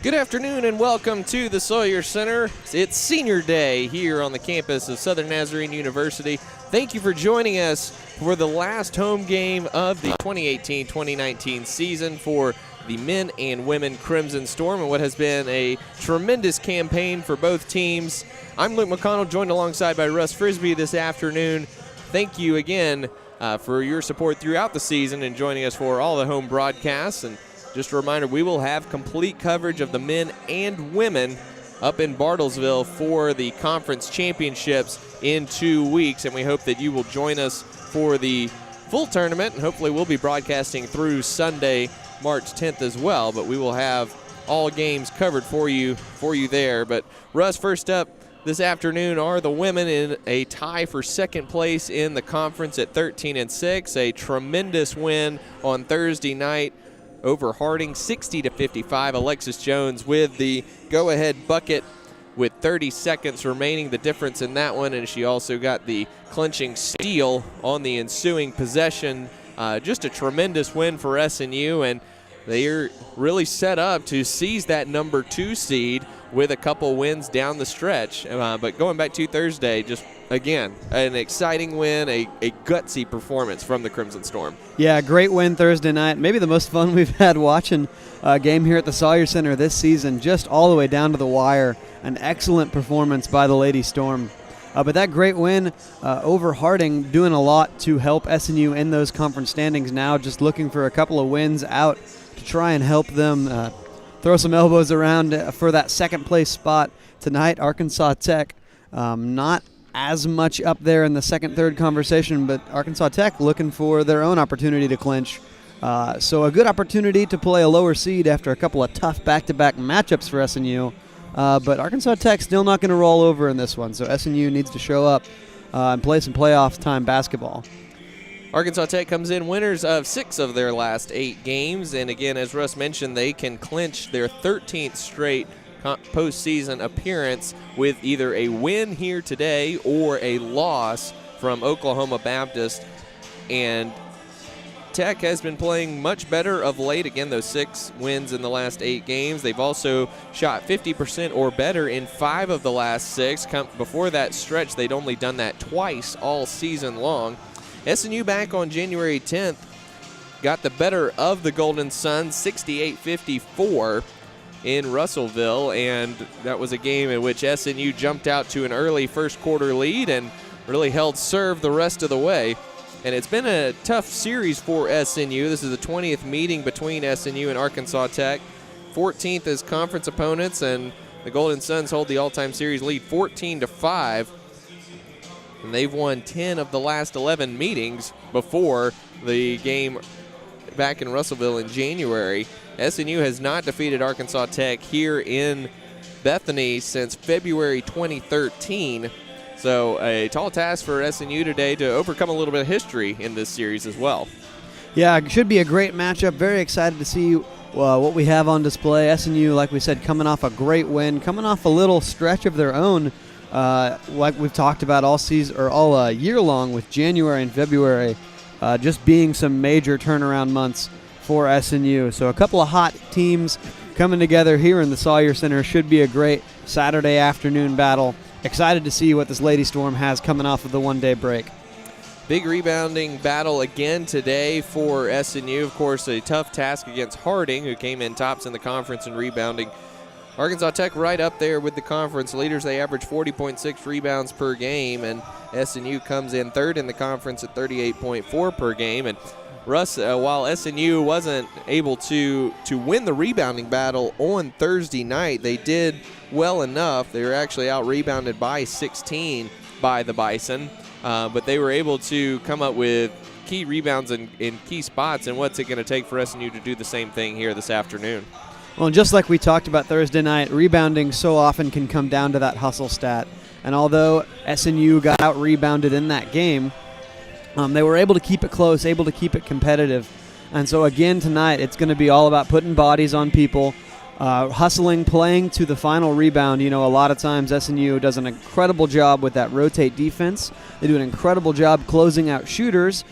Good afternoon and welcome to the Sawyer Center. It's senior day here on the campus of Southern Nazarene University. Thank you for joining us for the last home game of the 2018-2019 season for the men and women Crimson Storm and what has been a tremendous campaign for both teams. I'm Luke McConnell, joined alongside by Russ Frisbee this afternoon. Thank you again for your support throughout the season and joining us for all the home broadcasts. And just a reminder, we will have complete coverage of the men and women up in Bartlesville for the conference championships in 2 weeks, and we hope that you will join us for the full tournament, and hopefully we'll be broadcasting through Sunday, March 10th as well, but we will have all games covered for you there. But Russ, first up this afternoon are the women in a tie for second place in the conference at 13-6, a tremendous win on Thursday night over Harding, 60-55. Alexis Jones with the go-ahead bucket with 30 seconds remaining, the difference in that one, and she also got the clinching steal on the ensuing possession. Just a tremendous win for SNU, and they are really set up to seize that number 2 seed with a couple wins down the stretch. But going back to Thursday, just again, an exciting win, a gutsy performance from the Crimson Storm. Yeah, great win Thursday night. Maybe the most fun we've had watching a game here at the Sawyer Center this season, just all the way down to the wire. An excellent performance by the Lady Storm. But that great win over Harding, doing a lot to help SNU in those conference standings now, just looking for a couple of wins out to try and help them throw some elbows around for that second place spot tonight. Arkansas Tech, not as much up there in the second, third conversation, but Arkansas Tech looking for their own opportunity to clinch. So a good opportunity to play a lower seed after a couple of tough back-to-back matchups for SNU. But Arkansas Tech still not going to roll over in this one, so SNU needs to show up and play some playoff time basketball. Arkansas Tech comes in winners of 6 of their last 8 games, and again, as Russ mentioned, they can clinch their 13th straight postseason appearance with either a win here today or a loss from Oklahoma Baptist. And Tech has been playing much better of late. Again, those 6 wins in the last 8 games. They've also shot 50% or better in 5 of the last 6. Before that stretch, they'd only done that twice all season long. SNU back on January 10th got the better of the Golden Suns, 68-54 in Russellville, and that was a game in which SNU jumped out to an early first quarter lead and really held serve the rest of the way. And it's been a tough series for SNU. This is the 20th meeting between SNU and Arkansas Tech. 14th as conference opponents, and the Golden Suns hold the all-time series lead 14-5. And they've won 10 of the last 11 meetings before the game back in Russellville in January. SNU has not defeated Arkansas Tech here in Bethany since February 2013. So a tall task for SNU today to overcome a little bit of history in this series as well. Yeah, it should be a great matchup. Very excited to see what we have on display. SNU, like we said, coming off a great win, coming off a little stretch of their own, like we've talked about all season or all year long, with January and February just being some major turnaround months for SNU. So a couple of hot teams coming together here in the Sawyer Center. Should be a great Saturday afternoon battle. Excited to see what this Lady Storm has coming off of the one-day break. Big rebounding battle again today for SNU. Of course, a tough task against Harding, who came in tops in the conference in rebounding. Arkansas Tech right up there with the conference leaders. They average 40.6 rebounds per game, and SNU comes in third in the conference at 38.4 per game. And Russ, while SNU wasn't able to win the rebounding battle on Thursday night, they did well enough. They were actually out-rebounded by 16 by the Bison, but they were able to come up with key rebounds in key spots. And what's it going to take for SNU to do the same thing here this afternoon? Well, just like we talked about Thursday night, rebounding so often can come down to that hustle stat. And although SNU got out-rebounded in that game, they were able to keep it close, able to keep it competitive. And so again tonight, it's going to be all about putting bodies on people, hustling, playing to the final rebound. You know, a lot of times SNU does an incredible job with that rotate defense. They do an incredible job closing out shooters,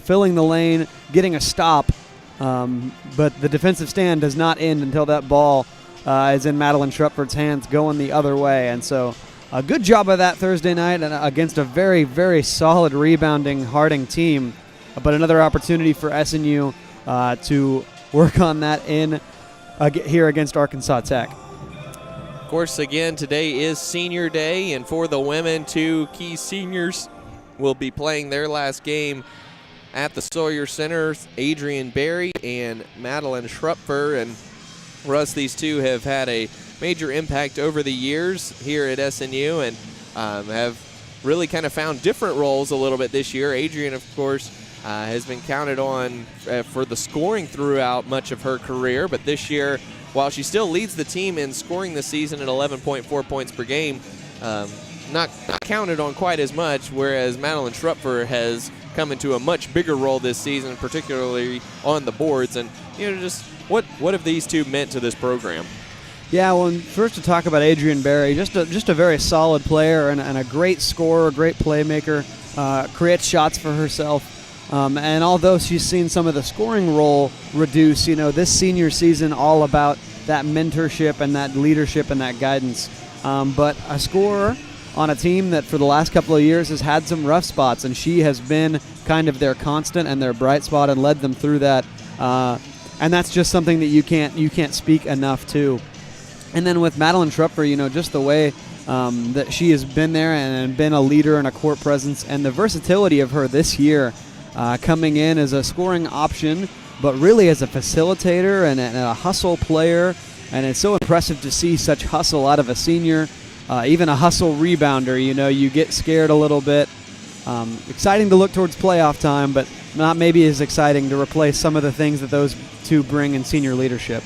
filling the lane, getting a stop. But the defensive stand does not end until that ball is in Madeline Shrupford's hands going the other way. And so a good job of that Thursday night and against a very, very solid rebounding Harding team. But another opportunity for SNU to work on that here against Arkansas Tech. Of course, again, today is Senior Day, and for the women, 2 key seniors will be playing their last game at the Sawyer Center. Adrian Berry and Madeline Shrupford. And Russ, these two have had a major impact over the years here at SNU and have really kind of found different roles a little bit this year. Adrian, of course, has been counted on for the scoring throughout much of her career, but this year, while she still leads the team in scoring this season at 11.4 points per game, not counted on quite as much, whereas Madeline Shrupford has come into a much bigger role this season, particularly on the boards. And, just what have these two meant to this program? Yeah, well, first to talk about Adrian Berry, just a very solid player and a great scorer, great playmaker, creates shots for herself. And although she's seen some of the scoring role reduce, this senior season all about that mentorship and that leadership and that guidance. But a scorer on a team that for the last couple of years has had some rough spots, and she has been kind of their constant and their bright spot and led them through that. And that's just something that you can't speak enough to. And then with Madeline Shrupford, just the way that she has been there and been a leader and a court presence, and the versatility of her this year. Coming in as a scoring option, but really as a facilitator and a hustle player. And it's so impressive to see such hustle out of a senior, even a hustle rebounder. You get scared a little bit. Exciting to look towards playoff time, but not maybe as exciting to replace some of the things that those two bring in senior leadership.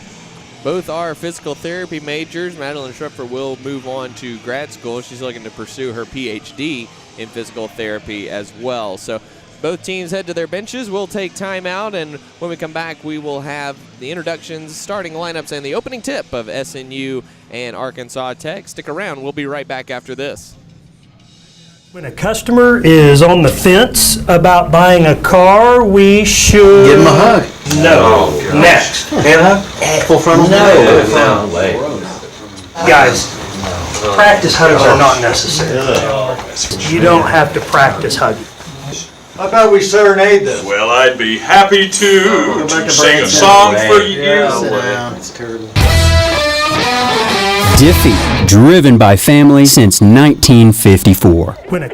Both are physical therapy majors. Madeline Shrupford will move on to grad school. She's looking to pursue her PhD in physical therapy as well. So both teams head to their benches. We'll take time out, and when we come back, we will have the introductions, starting lineups, and the opening tip of SNU and Arkansas Tech. Stick around. We'll be right back after this. When a customer is on the fence about buying a car, we should... Give them a hug. No. Oh, next. Hug? Full frontal? No. Guys, practice hugs are not necessary. You don't have to practice hugging. How about we serenade them? Well, I'd be happy to sing a song for you. It's terrible. Diffie, driven by family since 1954. When a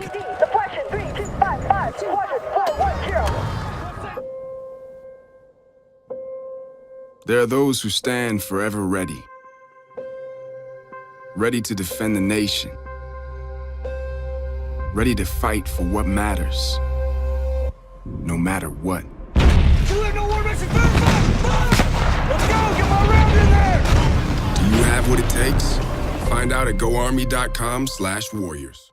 There are those who stand forever ready, ready to defend the nation, ready to fight for what matters, no matter what. Do you have what it takes? Find out at goarmy.com/warriors.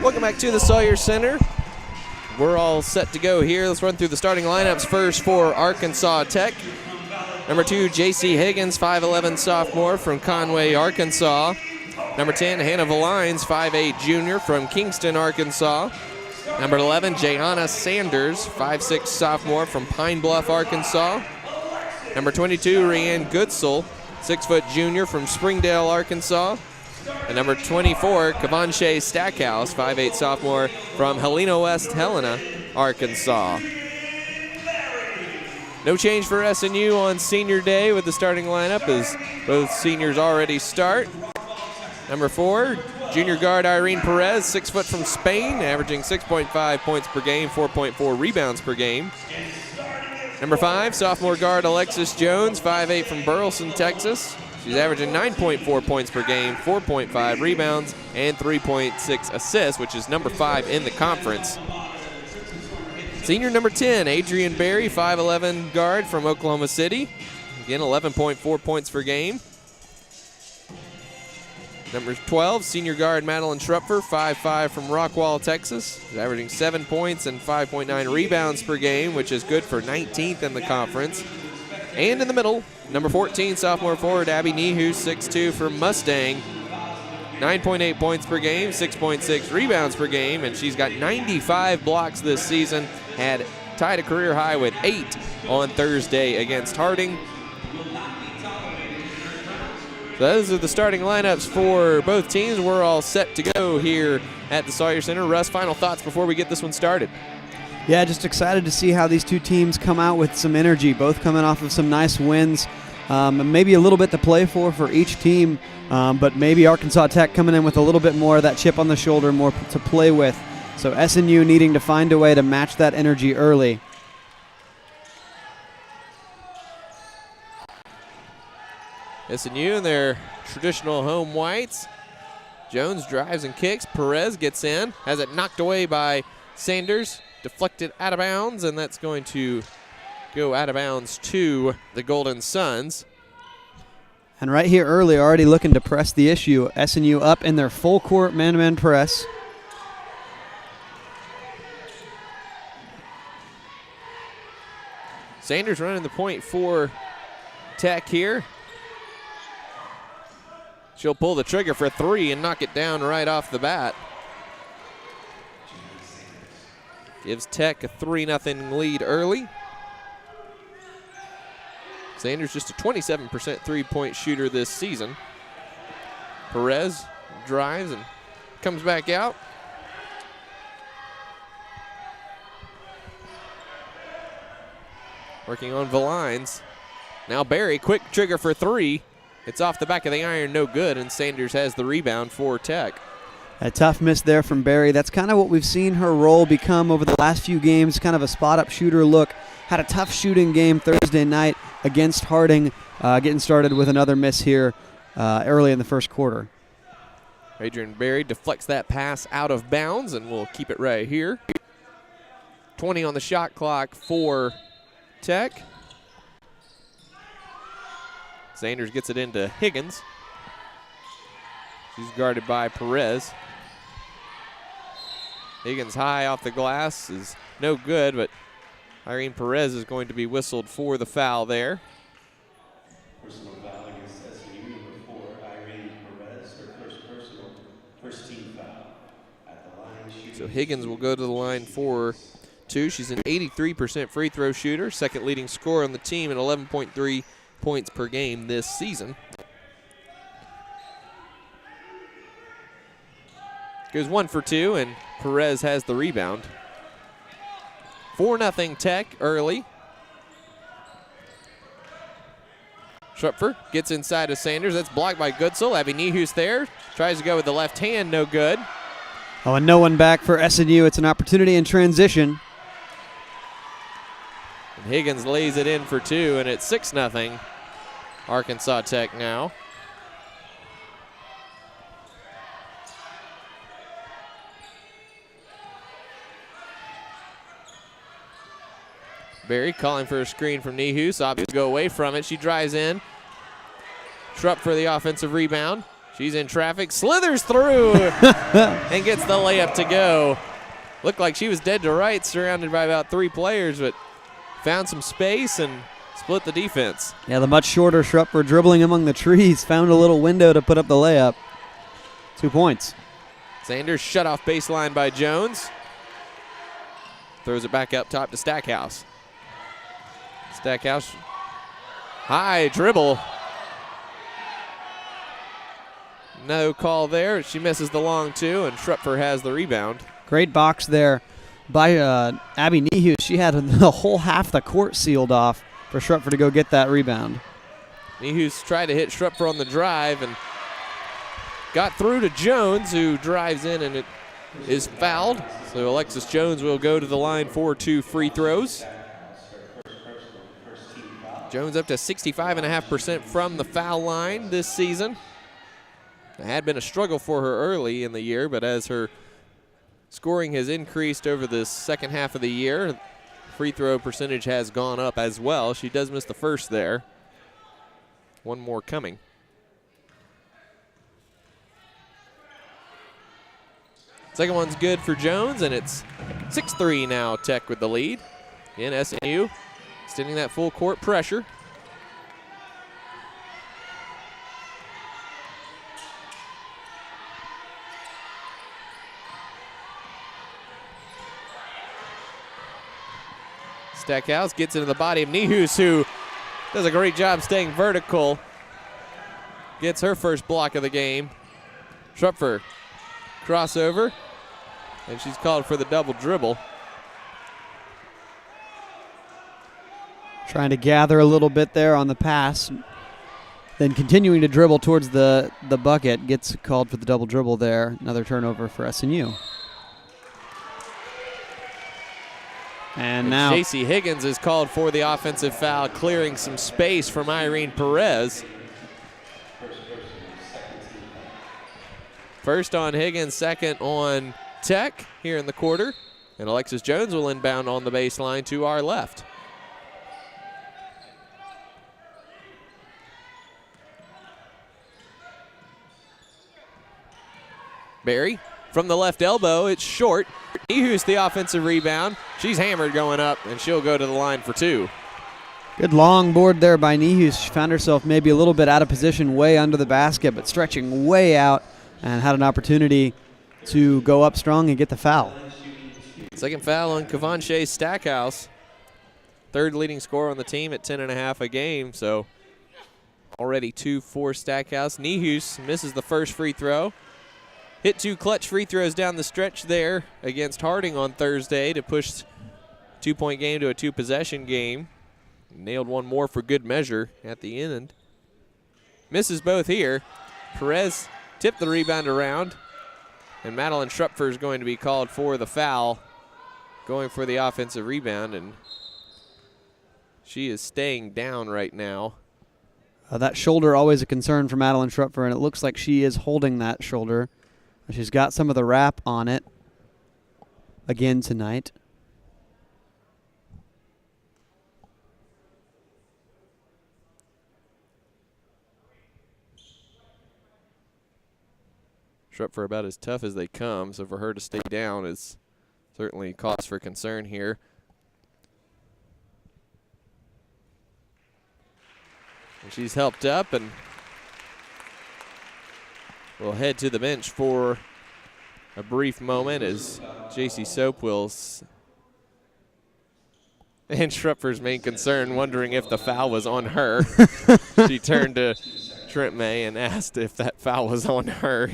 Welcome back to the Sawyer Center. We're all set to go here. Let's run through the starting lineups first for Arkansas Tech. Number 2, J.C. Higgins, 5'11 sophomore from Conway, Arkansas. Number 10, Hannah Valines, 5'8 junior from Kingston, Arkansas. Number 11, Jayana Sanders, 5'6 sophomore from Pine Bluff, Arkansas. Number 22, Rianne Goodsell, 6' junior from Springdale, Arkansas. And number 24, Kavanche Stackhouse, 5'8 sophomore from Helena West Helena, Arkansas. No change for SNU on senior day with the starting lineup as both seniors already start. Number 4, junior guard Irene Perez, 6 foot from Spain, averaging 6.5 points per game, 4.4 rebounds per game. Number 5, sophomore guard Alexis Jones, 5'8 from Burleson, Texas. She's averaging 9.4 points per game, 4.5 rebounds, and 3.6 assists, which is number 5 in the conference. Senior number 10, Adrian Berry, 5'11 guard from Oklahoma City. Again, 11.4 points per game. Number 12, senior guard Madeline Schrupfer, 5'5 from Rockwall, Texas. She's averaging 7 points and 5.9 rebounds per game, which is good for 19th in the conference. And in the middle, number 14, sophomore forward Abby Nehus, 6'2 from Mustang. 9.8 points per game, 6.6 rebounds per game, and she's got 95 blocks this season. Had tied a career high with 8 on Thursday against Harding. So those are the starting lineups for both teams. We're all set to go here at the Sawyer Center. Russ, final thoughts before we get this one started? Yeah, just excited to see how these two teams come out with some energy, both coming off of some nice wins. Maybe a little bit to play for each team, but maybe Arkansas Tech coming in with a little bit more of that chip on the shoulder, more to play with. So SNU needing to find a way to match that energy early. SNU in their traditional home whites. Jones drives and kicks. Perez gets in, has it knocked away by Sanders. Deflected out of bounds, and that's going to go out of bounds to the Golden Suns. And right here early, already looking to press the issue. SNU up in their full court man-to-man press. Sanders running the point for Tech here. She'll pull the trigger for 3 and knock it down right off the bat. Gives Tech a 3-0 lead early. Sanders just a 27% three-point shooter this season. Perez drives and comes back out. Working on Valines. Now Berry, quick trigger for 3. It's off the back of the iron, no good, and Sanders has the rebound for Tech. A tough miss there from Berry. That's kind of what we've seen her role become over the last few games, kind of a spot-up shooter look. Had a tough shooting game Thursday night against Harding, getting started with another miss here early in the first quarter. Adrian Berry deflects that pass out of bounds, and we'll keep it right here. 20 on the shot clock for Tech. Sanders gets it into Higgins. She's guarded by Perez. Higgins high off the glass is no good, but Irene Perez is going to be whistled for the foul there. Personal foul against SNU, number 4, Irene Perez, her first team foul at the line. So Higgins will go to the line for 2. She's an 83% free throw shooter, second leading scorer on the team at 11.3 points per game this season. Goes 1 for 2, and Perez has the rebound. 4-0 Tech early. Schrupfer gets inside of Sanders. That's blocked by Goodsell. Abby Nehus there. Tries to go with the left hand, no good. Oh, and no one back for SNU. It's an opportunity in transition. And Higgins lays it in for 2, and it's 6-0 Arkansas Tech now. Berry calling for a screen from Nehus. Obviously go away from it. She drives in. Schrupp for the offensive rebound. She's in traffic, slithers through, and gets the layup to go. Looked like she was dead to rights, surrounded by about 3 players, but found some space and split the defense. Yeah, the much shorter Schrupfer dribbling among the trees, found a little window to put up the layup. 2 points. Sanders shut off baseline by Jones. Throws it back up top to Stackhouse. Stackhouse, high dribble. No call there. She misses the long 2, and Schrupfer has the rebound. Great box there by Abby Nehus. She had the whole half the court sealed off for Schrupfer to go get that rebound. Nehus tried to hit Schrupfer on the drive and got through to Jones, who drives in, and it is fouled. So Alexis Jones will go to the line for 2 free throws. Jones up to 65.5% from the foul line this season. It had been a struggle for her early in the year, but as her scoring has increased over the second half of the year, free throw percentage has gone up as well. She does miss the first there. 1 more coming. Second one's good for Jones, and it's 6-3 now. Tech with the lead. Again, SNU extending that full court pressure. Stackhouse gets into the body of Nehus, who does a great job staying vertical. Gets her first block of the game. Schrupfer crossover, and she's called for the double dribble. Trying to gather a little bit there on the pass. Then continuing to dribble towards the bucket. Gets called for the double dribble there. Another turnover for SNU. And now J.C. Higgins is called for the offensive foul, clearing some space from Irene Perez. First on Higgins, second on Tech here in the quarter. And Alexis Jones will inbound on the baseline to our left. Barry from the left elbow, it's short. Nehus the offensive rebound. She's hammered going up, and she'll go to the line for 2. good long board there by Nehus. She found herself maybe a little bit out of position way under the basket, but stretching way out and had an opportunity to go up strong and get the foul. Second foul on Kavanche Stackhouse. 3rd leading scorer on the team at 10.5 a game, so already 2 for Stackhouse. Nehus misses the first free throw. Hit 2 clutch free throws down the stretch there against Harding on Thursday to push 2-point game to a 2-possession game. Nailed 1 more for good measure at the end. Misses both here. Perez tipped the rebound around, and Madeline Schrupfer is going to be called for the foul, going for the offensive rebound, and she is staying down right now. That shoulder always a concern for Madeline Schrupfer, and it looks like she is holding that shoulder. She's got some of the wrap on it again tonight. Schrupfer about as tough as they come, so for her to stay down is certainly cause for concern here. And she's helped up, and we'll head to the bench for a brief moment as J.C. Soapwills and Schrupfer's main concern, wondering if the foul was on her. She turned to Trent May and asked if that foul was on her.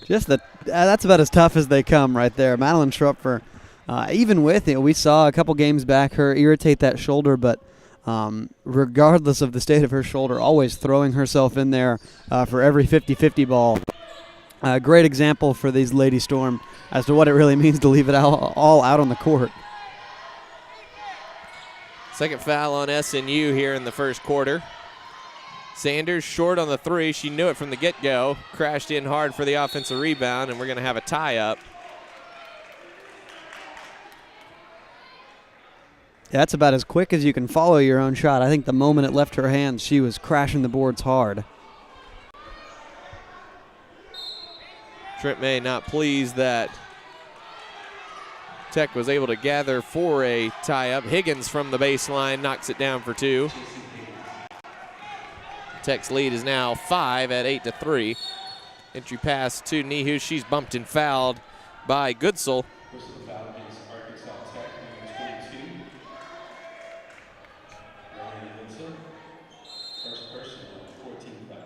That's about as tough as they come right there. Madeline Schrupfer, even with it, we saw a couple games back her irritate that shoulder, but regardless of the state of her shoulder, always throwing herself in there for every 50-50 ball. Great example for these Lady Storm as to what it really means to leave it all out on the court. Second foul on SNU here in the first quarter. Sanders short on the 3. She knew it from the get-go. Crashed in hard for the offensive rebound, and we're going to have a tie-up. Yeah, that's about as quick as you can follow your own shot. I think the moment it left her hands, she was crashing the boards hard. Trent May not pleased that Tech was able to gather for a tie-up. Higgins from the baseline knocks it down for 2. Tech's lead is now 5 at 8-3. Entry pass to Nihu. She's bumped and fouled by Goodsell. Personal foul against Arkansas Tech, number 22. Ryan Wilson. First personal, 14 foul.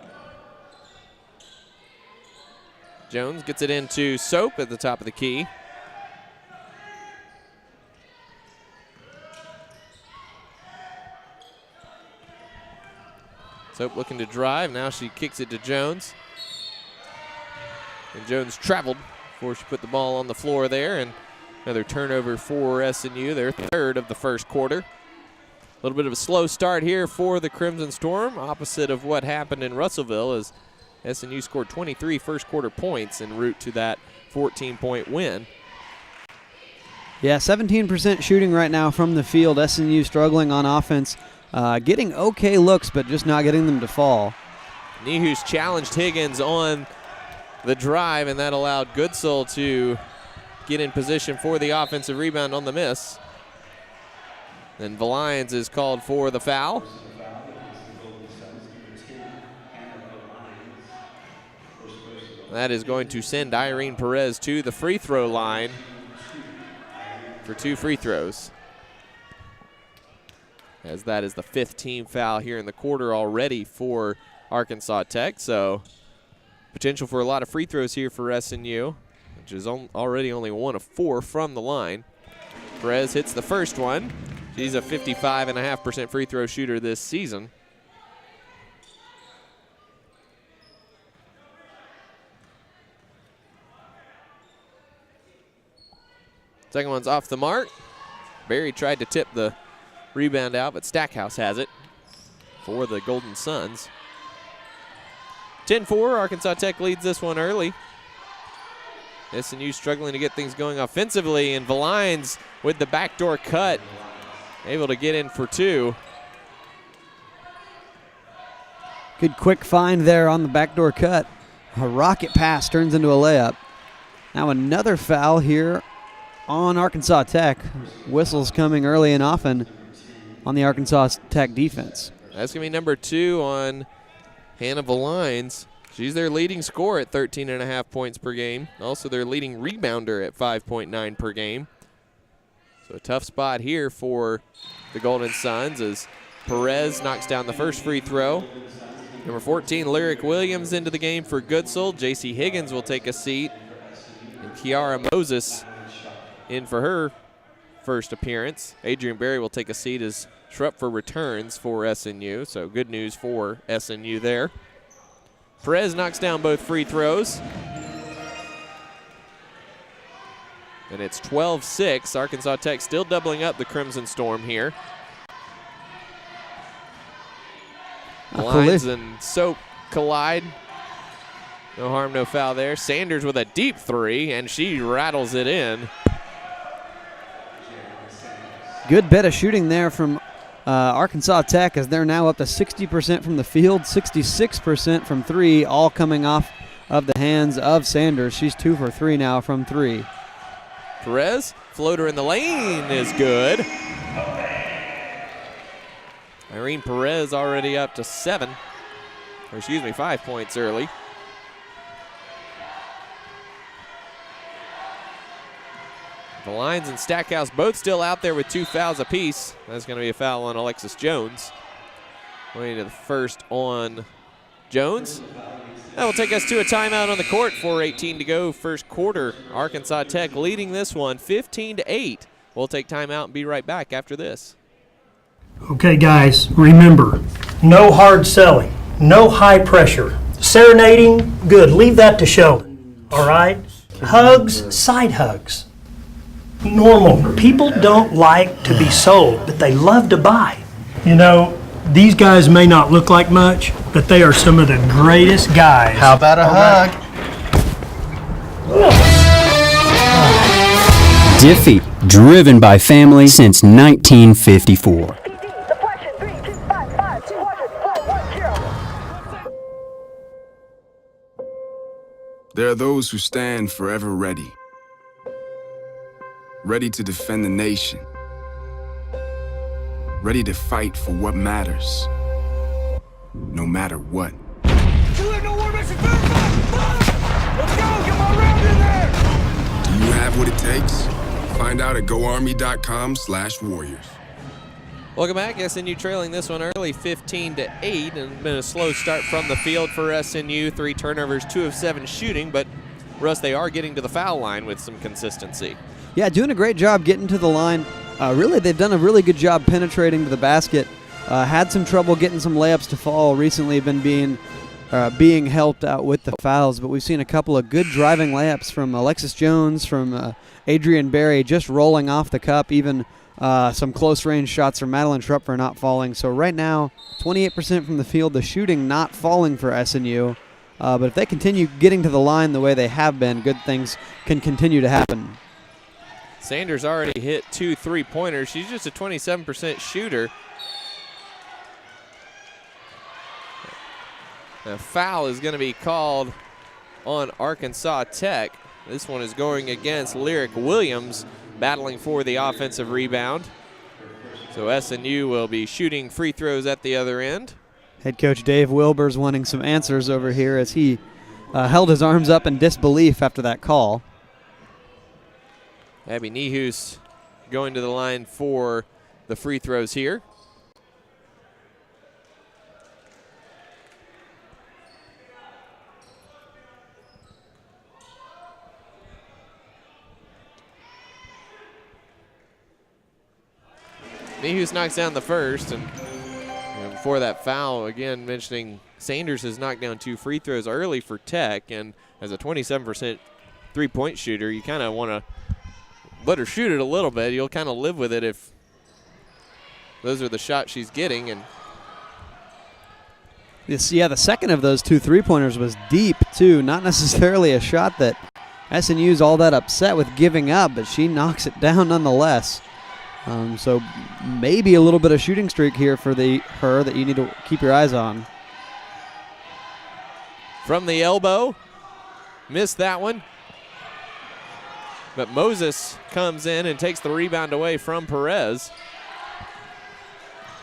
Jones gets it into Soap at the top of the key. Soap looking to drive. Now she kicks it to Jones. And Jones traveled before she put the ball on the floor there. And another turnover for SNU, their 3rd of the first quarter. A little bit of a slow start here for the Crimson Storm, opposite of what happened in Russellville as SNU scored 23 first quarter points en route to that 14-point win. Yeah, 17% shooting right now from the field. SNU struggling on offense, getting okay looks, but just not getting them to fall. Nihu's challenged Higgins on the drive, and that allowed Goodsell to get in position for the offensive rebound on the miss. Then Valians is called for the foul. That is going to send Irene Perez to the free throw line for 2 free throws, as that is the 5th team foul here in the quarter already for Arkansas Tech. So potential for a lot of free throws here for SNU, which is already only 1 of 4 from the line. Perez hits the first one. She's a 55.5% free throw shooter this season. Second one's off the mark. Barry tried to tip the rebound out, but Stackhouse has it for the Golden Suns. 10-4, Arkansas Tech leads this one early. SNU struggling to get things going offensively, and Valians with the backdoor cut, able to get in for 2. Good quick find there on the backdoor cut. A rocket pass turns into a layup. Now another foul here on Arkansas Tech. Whistles coming early and often on the Arkansas Tech defense. That's going to be number 2 on Hannah Valians. She's their leading scorer at 13.5 points per game. Also their leading rebounder at 5.9 per game. So a tough spot here for the Golden Suns as Perez knocks down the first free throw. Number 14, Lyric Williams into the game for Goodsell. J.C. Higgins will take a seat. And Kiara Moses in for her first appearance. Adrian Berry will take a seat as Schruppfer returns for SNU. So good news for SNU there. Perez knocks down both free throws. And it's 12-6. Arkansas Tech still doubling up the Crimson Storm here. Lines and Soap collide. No harm, no foul there. Sanders with a deep 3, and she rattles it in. Good bit of shooting there from Arkansas Tech, as they're now up to 60% from the field, 66% from 3, all coming off of the hands of Sanders. She's 2 for 3 now from 3. Perez, floater in the lane is good. Irene Perez already up to 5 points early. The Lions and Stackhouse both still out there with 2 fouls apiece. That's going to be a foul on Alexis Jones. Going to the first on Jones. That will take us to a timeout on the court. 4:18 to go, first quarter. Arkansas Tech leading this one 15-8. We'll take timeout and be right back after this. Okay, guys, remember, no hard selling, no high pressure. Serenading, good. Leave that to Sheldon, all right? Hugs, side hugs. Normal. People don't like to be sold, but they love to buy. You know, these guys may not look like much, but they are some of the greatest guys. How about a hug? Diffie, driven by family since 1954. There are those who stand forever ready, ready to defend the nation, ready to fight for what matters, no matter what. Do you have what it takes? Find out at goarmy.com/warriors. Welcome back. SNU trailing this one early, 15-8, and been a slow start from the field for SNU. 3 turnovers, 2 of 7 shooting, but Russ, they are getting to the foul line with some consistency. Yeah, doing a great job getting to the line. Really, they've done a really good job penetrating to the basket. Had some trouble getting some layups to fall recently, been being helped out with the fouls, but we've seen a couple of good driving layups from Alexis Jones, from Adrian Berry, just rolling off the cup, even some close-range shots from Madeline Schrupfer not falling. So right now, 28% from the field, the shooting not falling for SNU. But if they continue getting to the line the way they have been, good things can continue to happen. Sanders already hit 2 3-pointers. She's just a 27% shooter. A foul is going to be called on Arkansas Tech. This one is going against Lyric Williams, battling for the offensive rebound. So SNU will be shooting free throws at the other end. Head coach Dave Wilbur's wanting some answers over here as he held his arms up in disbelief after that call. Abby Nehus going to the line for the free throws here. Nehus knocks down the first, and before that foul, again mentioning Sanders has knocked down 2 free throws early for Tech, and as a 27% three-point shooter, you kind of want to let her shoot it a little bit. You'll kind of live with it if those are the shots she's getting. And yeah, the second of those 2 3-pointers was deep too, not necessarily a shot that SNU's all that upset with giving up, but she knocks it down nonetheless. So maybe a little bit of shooting streak here for her that you need to keep your eyes on. From the elbow, missed that one. But Moses comes in and takes the rebound away from Perez.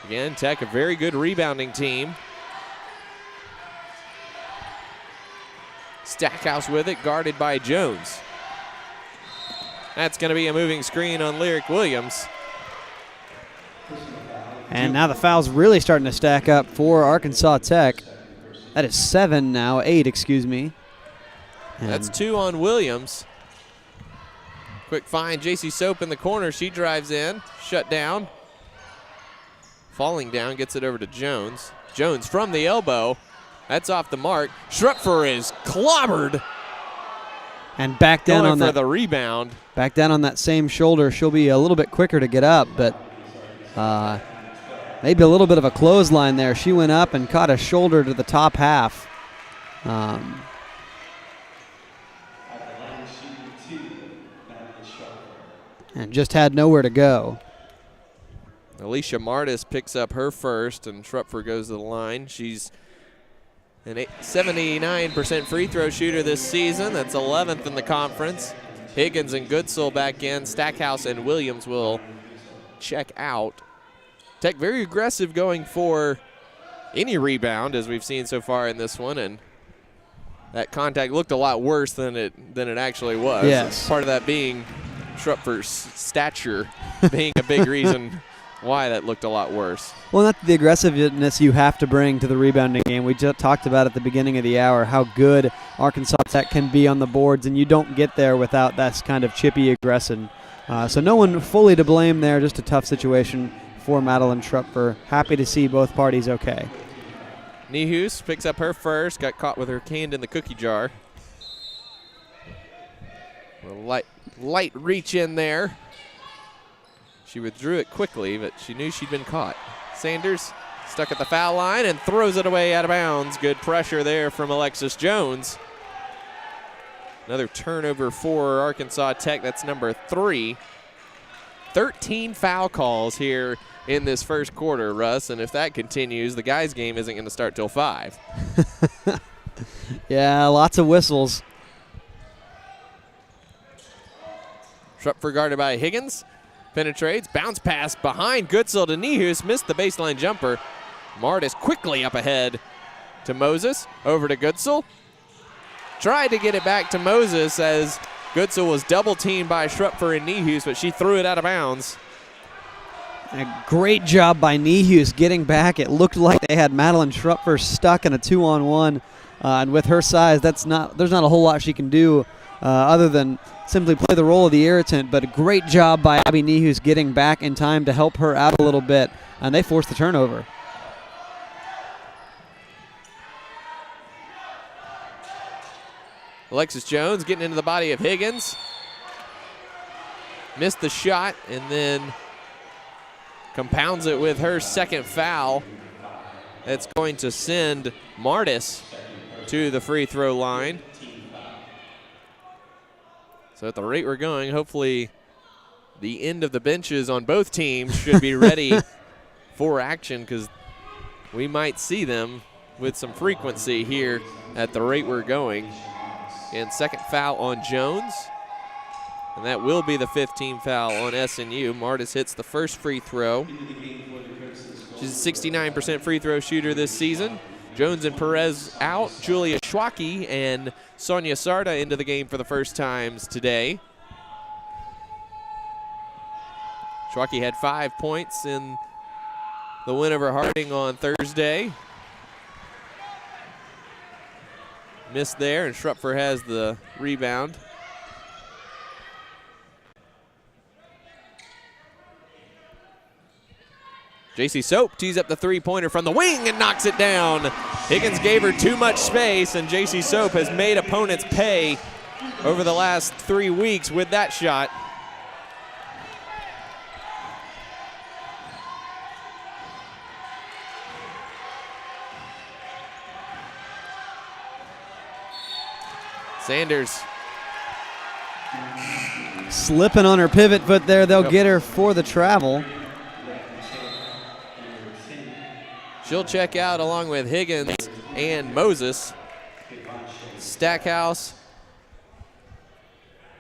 Again, Tech, a very good rebounding team. Stackhouse with it, guarded by Jones. That's going to be a moving screen on Lyric Williams. And now the foul's really starting to stack up for Arkansas Tech. That is 7 now, 8, excuse me. And that's 2 on Williams. Quick find, J.C. Soap in the corner. She drives in, shut down. Falling down, gets it over to Jones. Jones from the elbow. That's off the mark. Schrupfer is clobbered. And back down going on for that, the rebound. Back down on that same shoulder. She'll be a little bit quicker to get up, but maybe a little bit of a clothesline there. She went up and caught a shoulder to the top half. And just had nowhere to go. Alicia Martis picks up her first, and Schrupfer goes to the line. She's an 79% free throw shooter this season. That's 11th in the conference. Higgins and Goodsell back in. Stackhouse and Williams will check out. Tech very aggressive going for any rebound, as we've seen so far in this one, and that contact looked a lot worse than it actually was. Yes. Part of that being Schrupfer's stature being a big reason why that looked a lot worse. Well, not the aggressiveness you have to bring to the rebounding game. We just talked about at the beginning of the hour how good Arkansas Tech can be on the boards, and you don't get there without that kind of chippy aggression. So no one fully to blame there, just a tough situation for Madeline Schrupfer. Happy to see both parties okay. Nehus picks up her first, got caught with her hand in the cookie jar. A light reach in there. She withdrew it quickly, but she knew she'd been caught. Sanders stuck at the foul line and throws it away out of bounds. Good pressure there from Alexis Jones. Another turnover for Arkansas Tech. That's number 3. 13 foul calls here in this first quarter, Russ, and if that continues, the guys' game isn't going to start till 5. Yeah, lots of whistles. Schrupfer guarded by Higgins. Penetrates, bounce pass behind Goodsell to Nihus, missed the baseline jumper. Martis quickly up ahead to Moses, over to Goodsell. Tried to get it back to Moses as Goodsell was double teamed by Schrupfer and Nihus, but she threw it out of bounds. And a great job by Nihus getting back. It looked like they had Madeline Schrupfer stuck in a 2-on-1, and with her size, there's not a whole lot she can do other than simply play the role of the irritant, but a great job by Abby Nihus getting back in time to help her out a little bit, and they forced the turnover. Alexis Jones getting into the body of Higgins. Missed the shot and then compounds it with her second foul. That's going to send Martis to the free throw line. So at the rate we're going, hopefully the end of the benches on both teams should be ready for action, because we might see them with some frequency here at the rate we're going. And second foul on Jones. And that will be the 15th foul on SNU. Martis hits the first free throw. She's a 69% free throw shooter this season. Jones and Perez out. Julia Schwacke and Sonia Sarda into the game for the first times today. Schwacke had 5 points in the win over Harding on Thursday. Missed there, and Schrupfer has the rebound. JC Soap tees up the three-pointer from the wing and knocks it down. Higgins gave her too much space, and JC Soap has made opponents pay over the last 3 weeks with that shot. Sanders slipping on her pivot foot there. They'll get her for the travel. She'll check out along with Higgins and Moses. Stackhouse,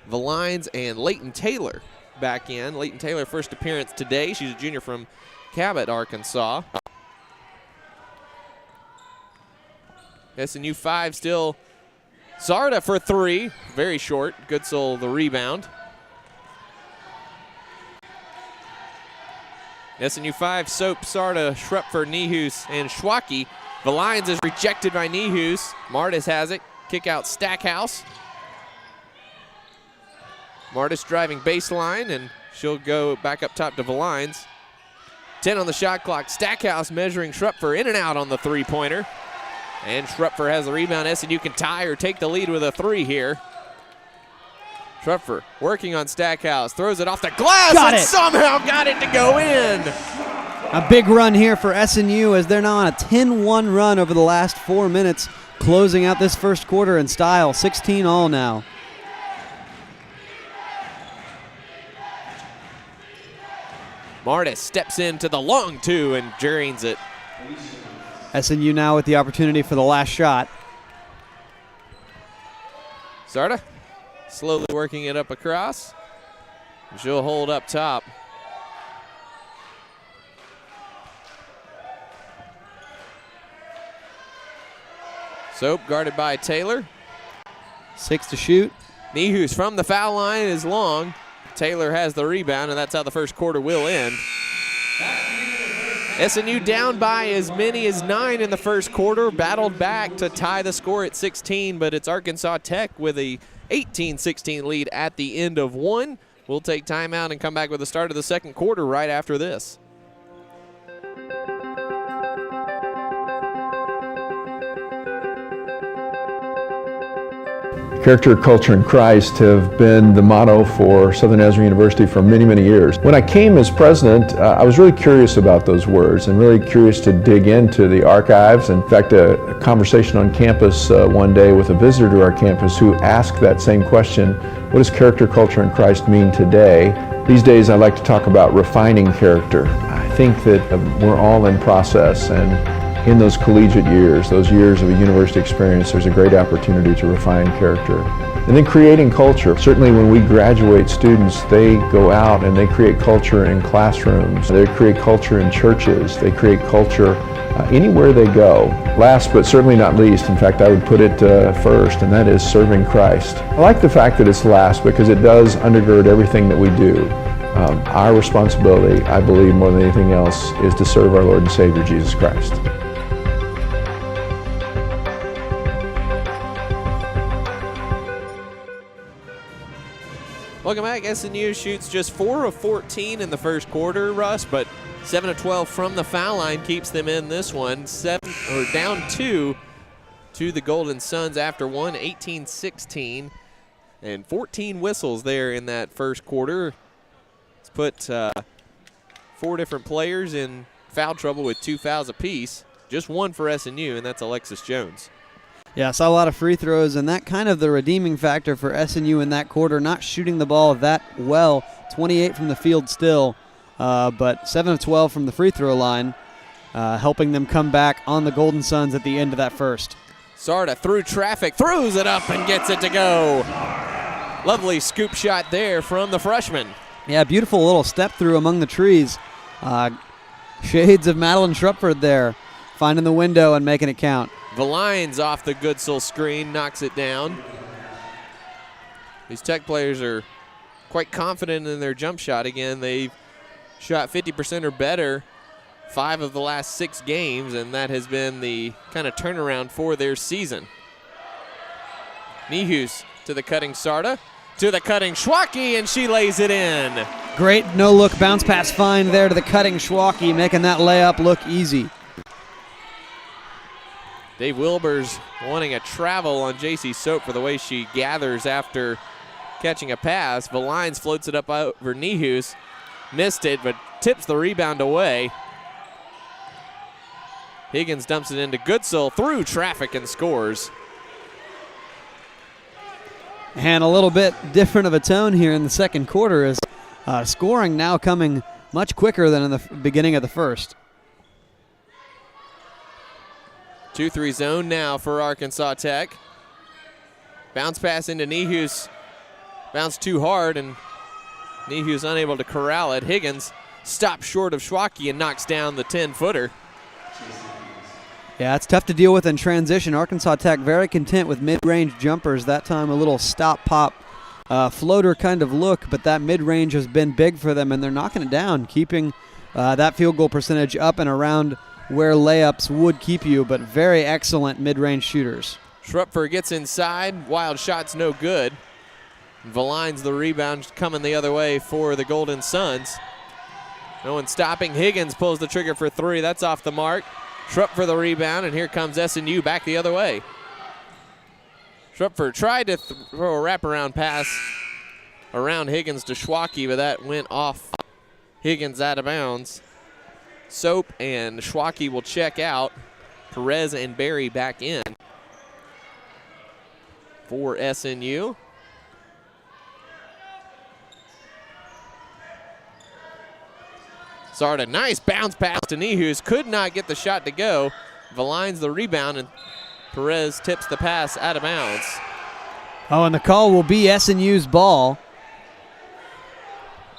Valines, and Leighton Taylor back in. Leighton Taylor, first appearance today. She's a junior from Cabot, Arkansas. SNU 5 still. Sarda for three, very short. Goodsell the rebound. SNU 5, Soap, Sarda, Schrupfer, Nihus, and Schwacke. Valines is rejected by Nihus. Martis has it. Kick out Stackhouse. Martis driving baseline, and she'll go back up top to Valines. 10 on the shot clock. Stackhouse measuring Schrupfer in and out on the three-pointer. And Schrupfer has the rebound. SNU can tie or take the lead with a three here. Schrupfer working on Stackhouse. Throws it off the glass and somehow got it to go in. A big run here for SNU as they're now on a 10-1 run over the last 4 minutes, closing out this first quarter in style. 16 all now. Martis steps into the long two and drains it. SNU now with the opportunity for the last shot. Sarda slowly working it up across. She'll hold up top. Soap guarded by Taylor. 6 to shoot. Nihus from the foul line is long. Taylor has the rebound, and that's how the first quarter will end. SNU down by as many as 9 in the first quarter, battled back to tie the score at 16, but it's Arkansas Tech with a 18-16 lead at the end of one. We'll take timeout and come back with the start of the second quarter right after this. Character, culture, and Christ have been the motto for Southern Nazarene University for many, many years. When I came as president, I was really curious about those words and really curious to dig into the archives. In fact, a conversation on campus one day with a visitor to our campus who asked that same question: what does character, culture, and Christ mean today? These days I like to talk about refining character. I think that we're all in process, and in those collegiate years, those years of a university experience, there's a great opportunity to refine character. And then creating culture. Certainly when we graduate students, they go out and they create culture in classrooms. They create culture in churches. They create culture anywhere they go. Last but certainly not least, in fact I would put it first, and that is serving Christ. I like the fact that it's last because it does undergird everything that we do. Our responsibility, I believe more than anything else, is to serve our Lord and Savior Jesus Christ. Welcome back. SNU shoots just 4 of 14 in the first quarter, Russ, but 7 of 12 from the foul line keeps them in this one. Down 2 to the Golden Suns after one, 18-16, and 14 whistles there in that first quarter. It's put 4 different players in foul trouble with 2 fouls apiece. Just one for SNU, and that's Alexis Jones. Yeah, I saw a lot of free throws, and that kind of the redeeming factor for SNU in that quarter, not shooting the ball that well. 28 from the field still, but 7 of 12 from the free throw line, helping them come back on the Golden Suns at the end of that first. Sarda through traffic, throws it up and gets it to go. Lovely scoop shot there from the freshman. Yeah, beautiful little step through among the trees. Shades of Madeline Shrupford there, finding the window and making it count. Valines off the Goodsell screen, knocks it down. These Tech players are quite confident in their jump shot. Again, they've shot 50% or better 5 of the last 6 games, and that has been the kind of turnaround for their season. Nihus to the cutting Sarda, to the cutting Schwacke, and she lays it in. Great no-look bounce pass find there to the cutting Schwacke, making that layup look easy. Dave Wilbers wanting a travel on J.C. Soap for the way she gathers after catching a pass. Valines floats it up over Nihus. Missed it, but tips the rebound away. Higgins dumps it into Goodsell through traffic and scores. And a little bit different of a tone here in the second quarter is scoring now coming much quicker than in the beginning of the first. 2-3 zone now for Arkansas Tech. Bounce pass into Nihus. Bounced too hard, and Nihus unable to corral it. Higgins stops short of Schwacke and knocks down the 10-footer. Yeah, it's tough to deal with in transition. Arkansas Tech very content with mid-range jumpers. That time a little stop-pop floater kind of look, but that mid-range has been big for them, and they're knocking it down, keeping that field goal percentage up and around where layups would keep you, but very excellent mid-range shooters. Schrupfer gets inside. Wild shot's no good. Valines the rebound coming the other way for the Golden Suns. No one stopping. Higgins pulls the trigger for 3. That's off the mark. Schrupfer the rebound, and here comes SNU back the other way. Schrupfer tried to throw a wraparound pass around Higgins to Schwacke, but that went off Higgins out of bounds. Soap and Schwacke will check out. Perez and Berry back in for SNU. Sarda, nice bounce pass to Nihus. Could not get the shot to go. Valines the rebound, and Perez tips the pass out of bounds. Oh, and the call will be SNU's ball.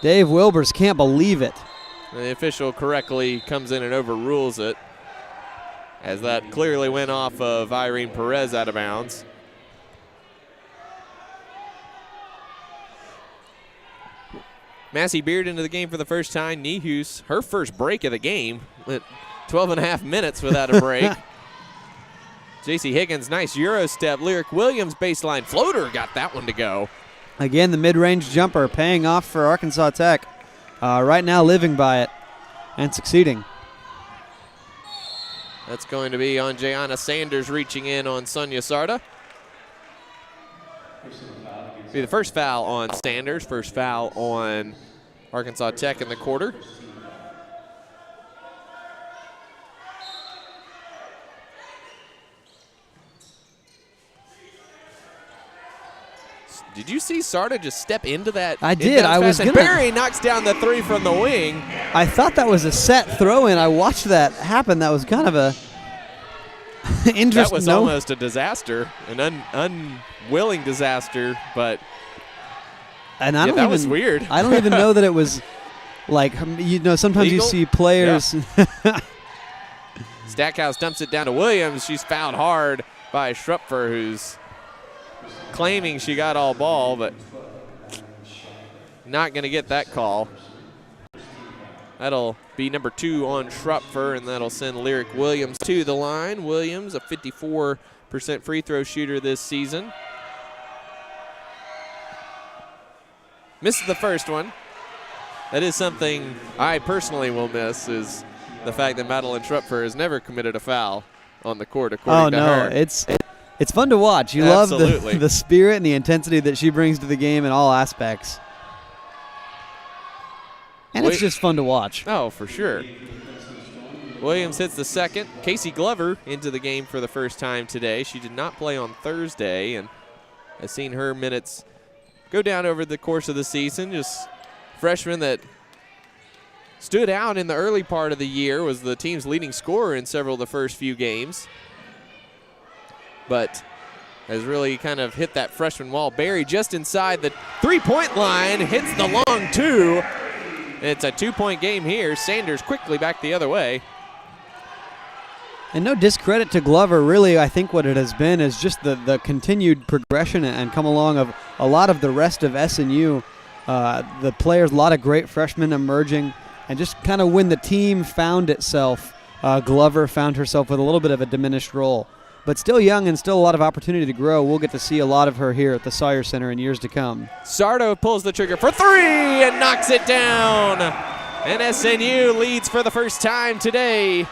Dave Wilbers can't believe it. And the official correctly comes in and overrules it, as that clearly went off of Irene Perez out of bounds. Massey Beard into the game for the first time. Nihus, her first break of the game, went 12.5 minutes without a break. J.C. Higgins, nice Euro step. Lyric Williams, baseline floater, got that one to go. Again, the mid-range jumper paying off for Arkansas Tech. Right now living by it and succeeding. That's going to be on Jayana Sanders reaching in on Sonia Sarda. Be the first foul on Sanders, first foul on Arkansas Tech in the quarter. Did you see Sarda just step into that? I did. I was gonna. Berry knocks down the 3 from the wing. I thought that was a set throw-in. I watched that happen. That was kind of a That was almost a disaster, an unwilling disaster, but and that was weird. I don't even know that it was like, sometimes legal? you see players. Yeah. Stackhouse dumps it down to Williams. She's fouled hard by Schrupfer, who's claiming she got all ball, but not going to get that call. That'll be number 2 on Schrupfer, and that'll send Lyric Williams to the line. Williams, a 54% free throw shooter this season. Misses the first one. That is something I personally will miss, is the fact that Madeline Schrupfer has never committed a foul on the court, according to her. It's fun to watch. You Absolutely. love the spirit and the intensity that she brings to the game in all aspects. And it's just fun to watch. Oh, for sure. Williams hits the second. Casey Glover into the game for the first time today. She did not play on Thursday, and I've seen her minutes go down over the course of the season. Just freshman that stood out in the early part of the year, was the team's leading scorer in several of the first few games, but has really kind of hit that freshman wall. Barry just inside the three-point line, hits the long 2. It's a 2-point game here. Sanders quickly back the other way. And no discredit to Glover. Really, I think what it has been is just the continued progression and come along of a lot of the rest of SNU. The players, a lot of great freshmen emerging. And just kind of when the team found itself, Glover found herself with a little bit of a diminished role. But still young and still a lot of opportunity to grow. We'll get to see a lot of her here at the Sawyer Center in years to come. Sardo pulls the trigger for 3 and knocks it down. And SNU leads for the first time today.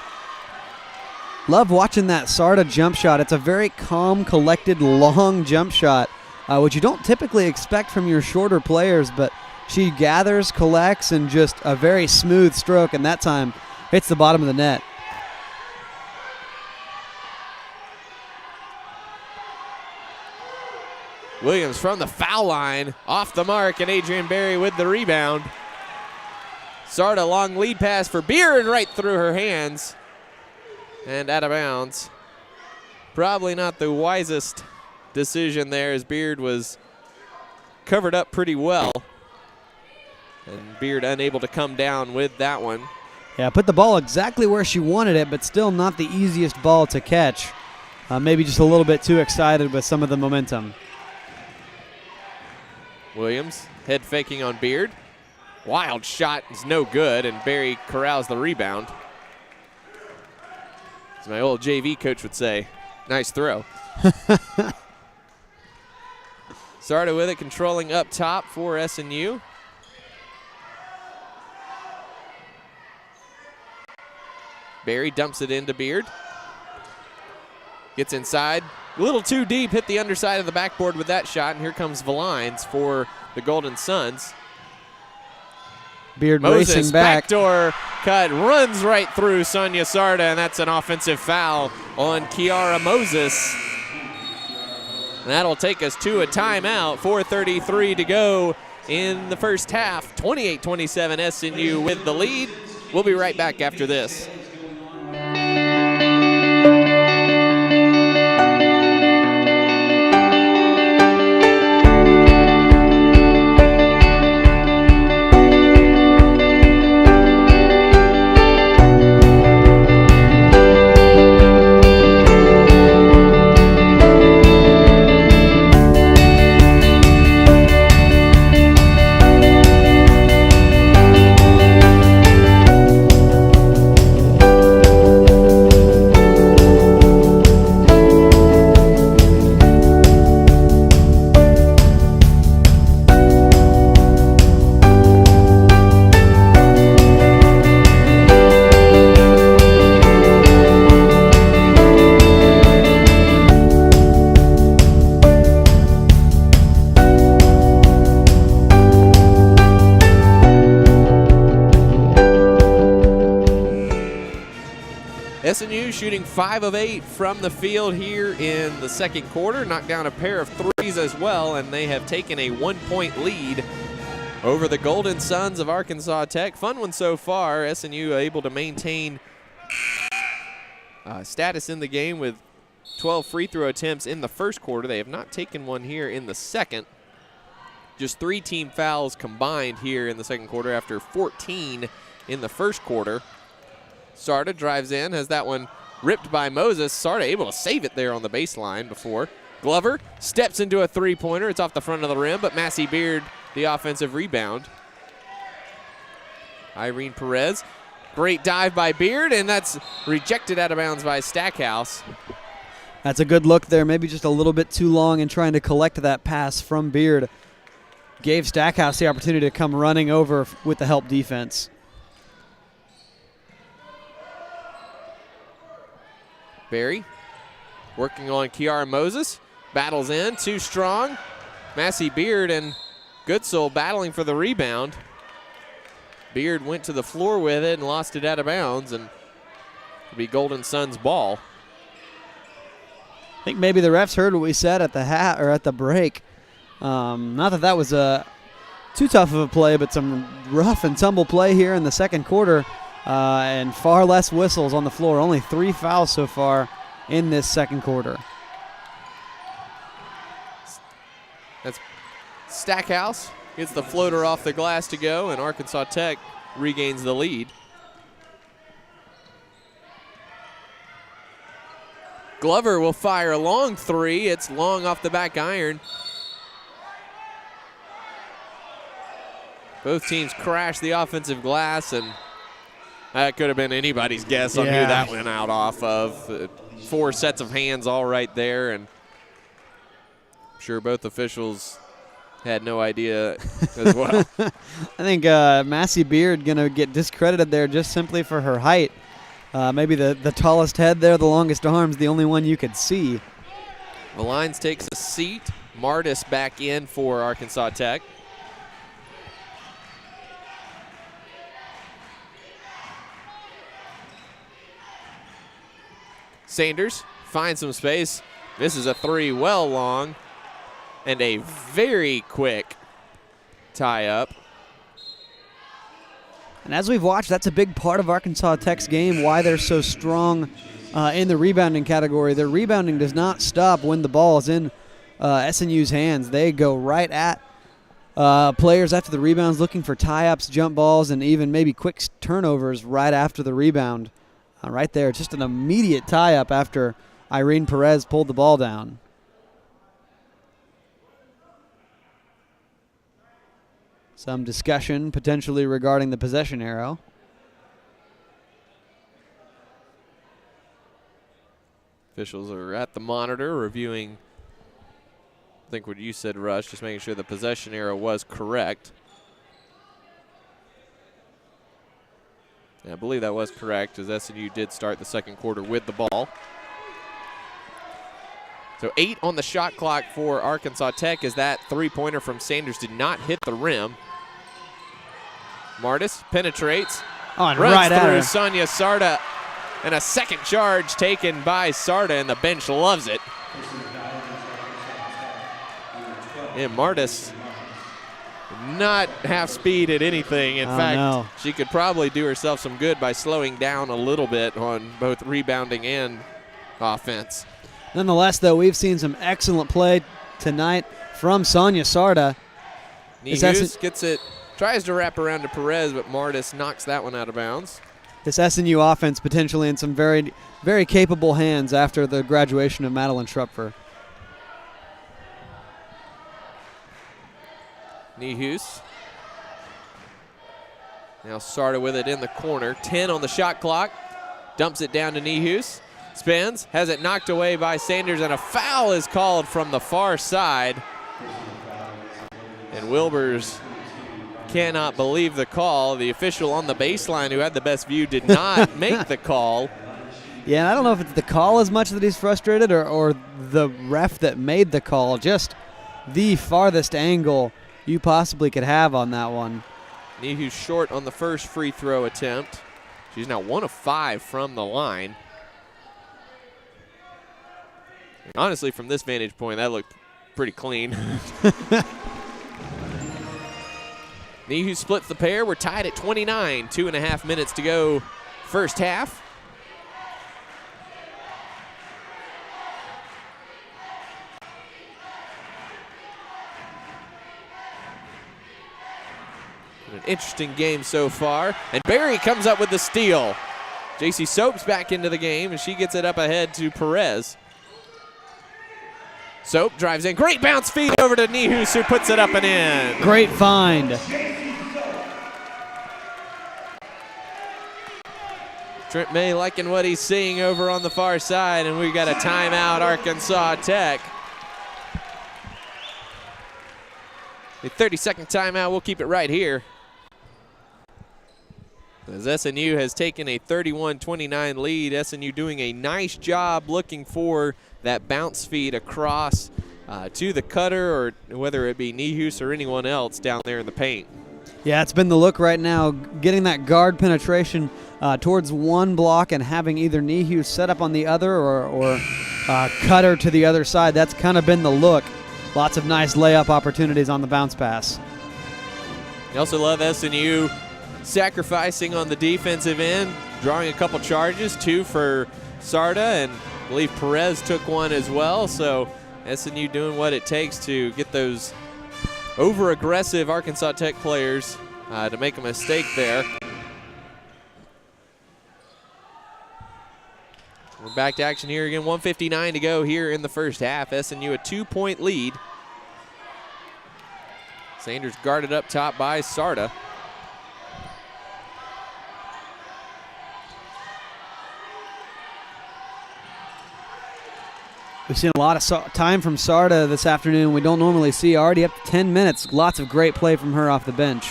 Love watching that Sarda jump shot. It's a very calm, collected, long jump shot, which you don't typically expect from your shorter players, but she gathers, collects, and just a very smooth stroke, and that time hits the bottom of the net. Williams from the foul line, off the mark, and Adrian Berry with the rebound. Sarda, long lead pass for Beard, right through her hands and out of bounds. Probably not the wisest decision there, as Beard was covered up pretty well. And Beard unable to come down with that one. Yeah, put the ball exactly where she wanted it, but still not the easiest ball to catch. Maybe just a little bit too excited with some of the momentum. Williams head faking on Beard. Wild shot is no good, and Barry corrals the rebound. As my old JV coach would say, nice throw. Started with it, controlling up top for SNU. Barry dumps it into Beard. Gets inside. A little too deep, hit the underside of the backboard with that shot, and here comes Valines for the Golden Suns. Beard Moses, racing back. Backdoor cut, runs right through Sonia Sarda, and that's an offensive foul on Kiara Moses. And that'll take us to a timeout. 4:33 to go in the first half. 28-27 SNU with the lead. We'll be right back after this. SNU shooting 5 of 8 from the field here in the second quarter. Knocked down a pair of threes as well, and they have taken a 1-point lead over the Golden Suns of Arkansas Tech. Fun one so far. SNU able to maintain status in the game with 12 free throw attempts in the first quarter. They have not taken one here in the second. Just 3 team fouls combined here in the second quarter after 14 in the first quarter. Sarda drives in, has that one ripped by Moses. Sarda able to save it there on the baseline before. Glover steps into a three-pointer. It's off the front of the rim, but Massey Beard, the offensive rebound. Irene Perez, great dive by Beard, and that's rejected out of bounds by Stackhouse. That's a good look there, maybe just a little bit too long in trying to collect that pass from Beard. Gave Stackhouse the opportunity to come running over with the help defense. Barry working on Kiara Moses. Battles in, too strong. Massey Beard and Goodsell battling for the rebound. Beard went to the floor with it and lost it out of bounds, and it'll be Golden Suns ball. I think maybe the refs heard what we said at the at the break. Not that was too tough of a play, but some rough and tumble play here in the second quarter, and far less whistles on the floor. Only 3 fouls so far in this second quarter. That's Stackhouse gets the floater off the glass to go, and Arkansas Tech regains the lead. Glover will fire a long three. It's long off the back iron. Both teams crash the offensive glass, and that could have been anybody's guess on who that went out off of. 4 sets of hands all right there, and I'm sure both officials had no idea as well. I think Massey Beard going to get discredited there just simply for her height. Maybe the tallest head there, the longest arms, the only one you could see. Valines takes a seat. Martis back in for Arkansas Tech. Sanders finds some space. This is a three well long and a very quick tie-up. And as we've watched, that's a big part of Arkansas Tech's game, why they're so strong in the rebounding category. Their rebounding does not stop when the ball is in SNU's hands. They go right at players after the rebounds, looking for tie-ups, jump balls, and even maybe quick turnovers right after the rebound. Right there, just an immediate tie-up after Irene Perez pulled the ball down. Some discussion potentially regarding the possession arrow. Officials are at the monitor reviewing, I think what you said, Rush, just making sure the possession arrow was correct. Yeah, I believe that was correct, as SNU did start the second quarter with the ball. So 8 on the shot clock for Arkansas Tech, as that three-pointer from Sanders did not hit the rim. Martis penetrates, runs right through at Sonia Sarda, and a second charge taken by Sarda, and the bench loves it. And Martis not half speed at anything. In fact, she could probably do herself some good by slowing down a little bit on both rebounding and offense. Nonetheless, though, we've seen some excellent play tonight from Sonia Sarda. Nihus gets it, tries to wrap around to Perez, but Martis knocks that one out of bounds. This SNU offense potentially in some very, very capable hands after the graduation of Madeline Schrupfer. Nihus. Now Sarda with it in the corner. 10 on the shot clock. Dumps it down to Nihus. Spins, has it knocked away by Sanders, and a foul is called from the far side. And Wilbers cannot believe the call. The official on the baseline, who had the best view, did not make the call. Yeah, I don't know if it's the call as much that he's frustrated or the ref that made the call. Just the farthest angle you possibly could have on that one. Nihus short on the first free throw attempt. She's now 1 of 5 from the line. Honestly, from this vantage point, that looked pretty clean. Nihus splits the pair. We're tied at 29. 2.5 minutes to go first half. An interesting game so far. And Barry comes up with the steal. JC Soap's back into the game, and she gets it up ahead to Perez. Soap drives in. Great bounce feed over to Nihus, who puts it up and in. Great find. Trent May liking what he's seeing over on the far side, and we got a timeout, Arkansas Tech. The 30-second timeout, we'll keep it right here. As SNU has taken a 31-29 lead, SNU doing a nice job looking for that bounce feed across to the cutter, or whether it be Nihus or anyone else down there in the paint. Yeah, it's been the look right now, getting that guard penetration towards one block and having either Nihus set up on the other or cutter to the other side. That's kind of been the look. Lots of nice layup opportunities on the bounce pass. You also love SNU sacrificing on the defensive end, drawing a couple charges, 2 for Sarda, and I believe Perez took one as well. So SNU doing what it takes to get those over-aggressive Arkansas Tech players to make a mistake there. We're back to action here again. 1:59 to go here in the first half. SNU a 2-point lead. Sanders guarded up top by Sarda. We've seen a lot of time from Sarda this afternoon we don't normally see. Already up to 10 minutes. Lots of great play from her off the bench.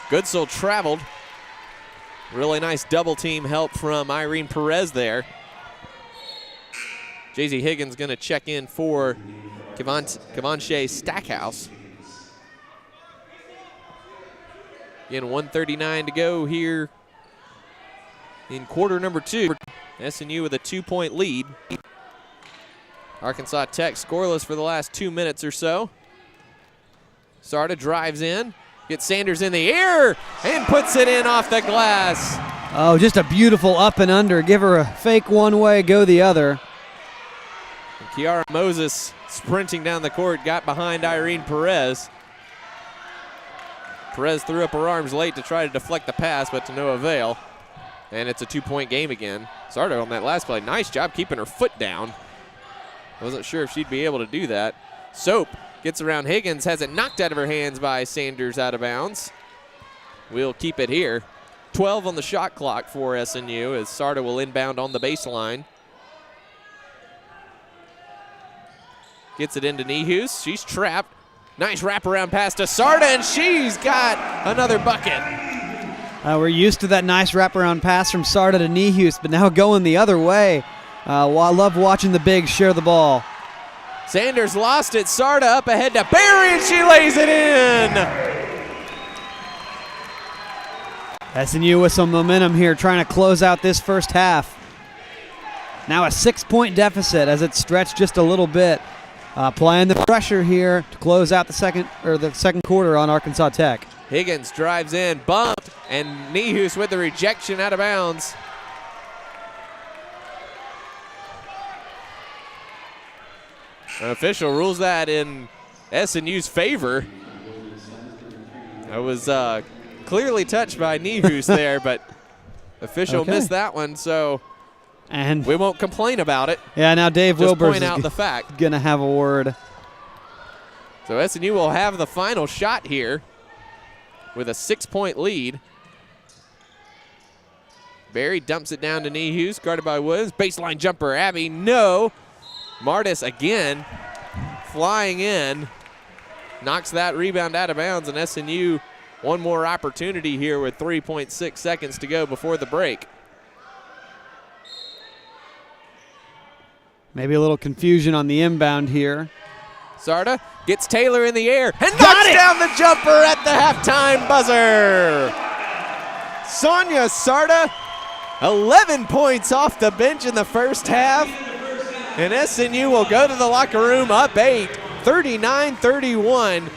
Goodsell traveled. Really nice double team help from Irene Perez there. Jay-Z Higgins going to check in for Kevonshea Stackhouse. Again, 1:39 to go here in quarter number 2. SNU with a 2-point lead. Arkansas Tech scoreless for the last 2 minutes or so. Sarda drives in, gets Sanders in the air, and puts it in off the glass. Oh, just a beautiful up and under. Give her a fake one way, go the other. And Kiara Moses sprinting down the court, got behind Irene Perez. Perez threw up her arms late to try to deflect the pass, but to no avail. And it's a 2-point game again. Sarda on that last play, nice job keeping her foot down. Wasn't sure if she'd be able to do that. Soap gets around Higgins, has it knocked out of her hands by Sanders out of bounds. We'll keep it here. 12 on the shot clock for SNU as Sarda will inbound on the baseline. Gets it into Nihus. She's trapped. Nice wraparound pass to Sarda, and she's got another bucket. We're used to that nice wraparound pass from Sarda to Nihus, but now going the other way. I love watching the bigs share the ball. Sanders lost it. Sarda up ahead to Barry, and she lays it in. SNU with some momentum here, trying to close out this first half. Now a 6-point deficit as it's stretched just a little bit. Applying the pressure here to close out the second quarter on Arkansas Tech. Higgins drives in, bumped, and Nihus with the rejection out of bounds. An official rules that in SNU's favor. I was clearly touched by Nihus there, but official missed that one, so and we won't complain about it. Yeah, now Dave Just Wilbur point out the fact. Gonna have a word. So SNU will have the final shot here with a 6-point lead. Barry dumps it down to Nihus, guarded by Woods. Baseline jumper, Abby, no. Martis again flying in, knocks that rebound out of bounds, and SNU one more opportunity here with 3.6 seconds to go before the break. Maybe a little confusion on the inbound here. Sarda gets Taylor in the air and knocks down the jumper at the halftime buzzer. Sonia Sarda, 11 points off the bench in the first half. And SNU will go to the locker room up 8, 39-31.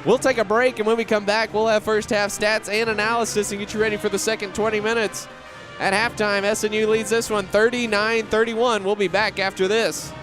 We'll take a break, and when we come back, we'll have first half stats and analysis and get you ready for the second 20 minutes. At halftime, SNU leads this one 39-31. We'll be back after this.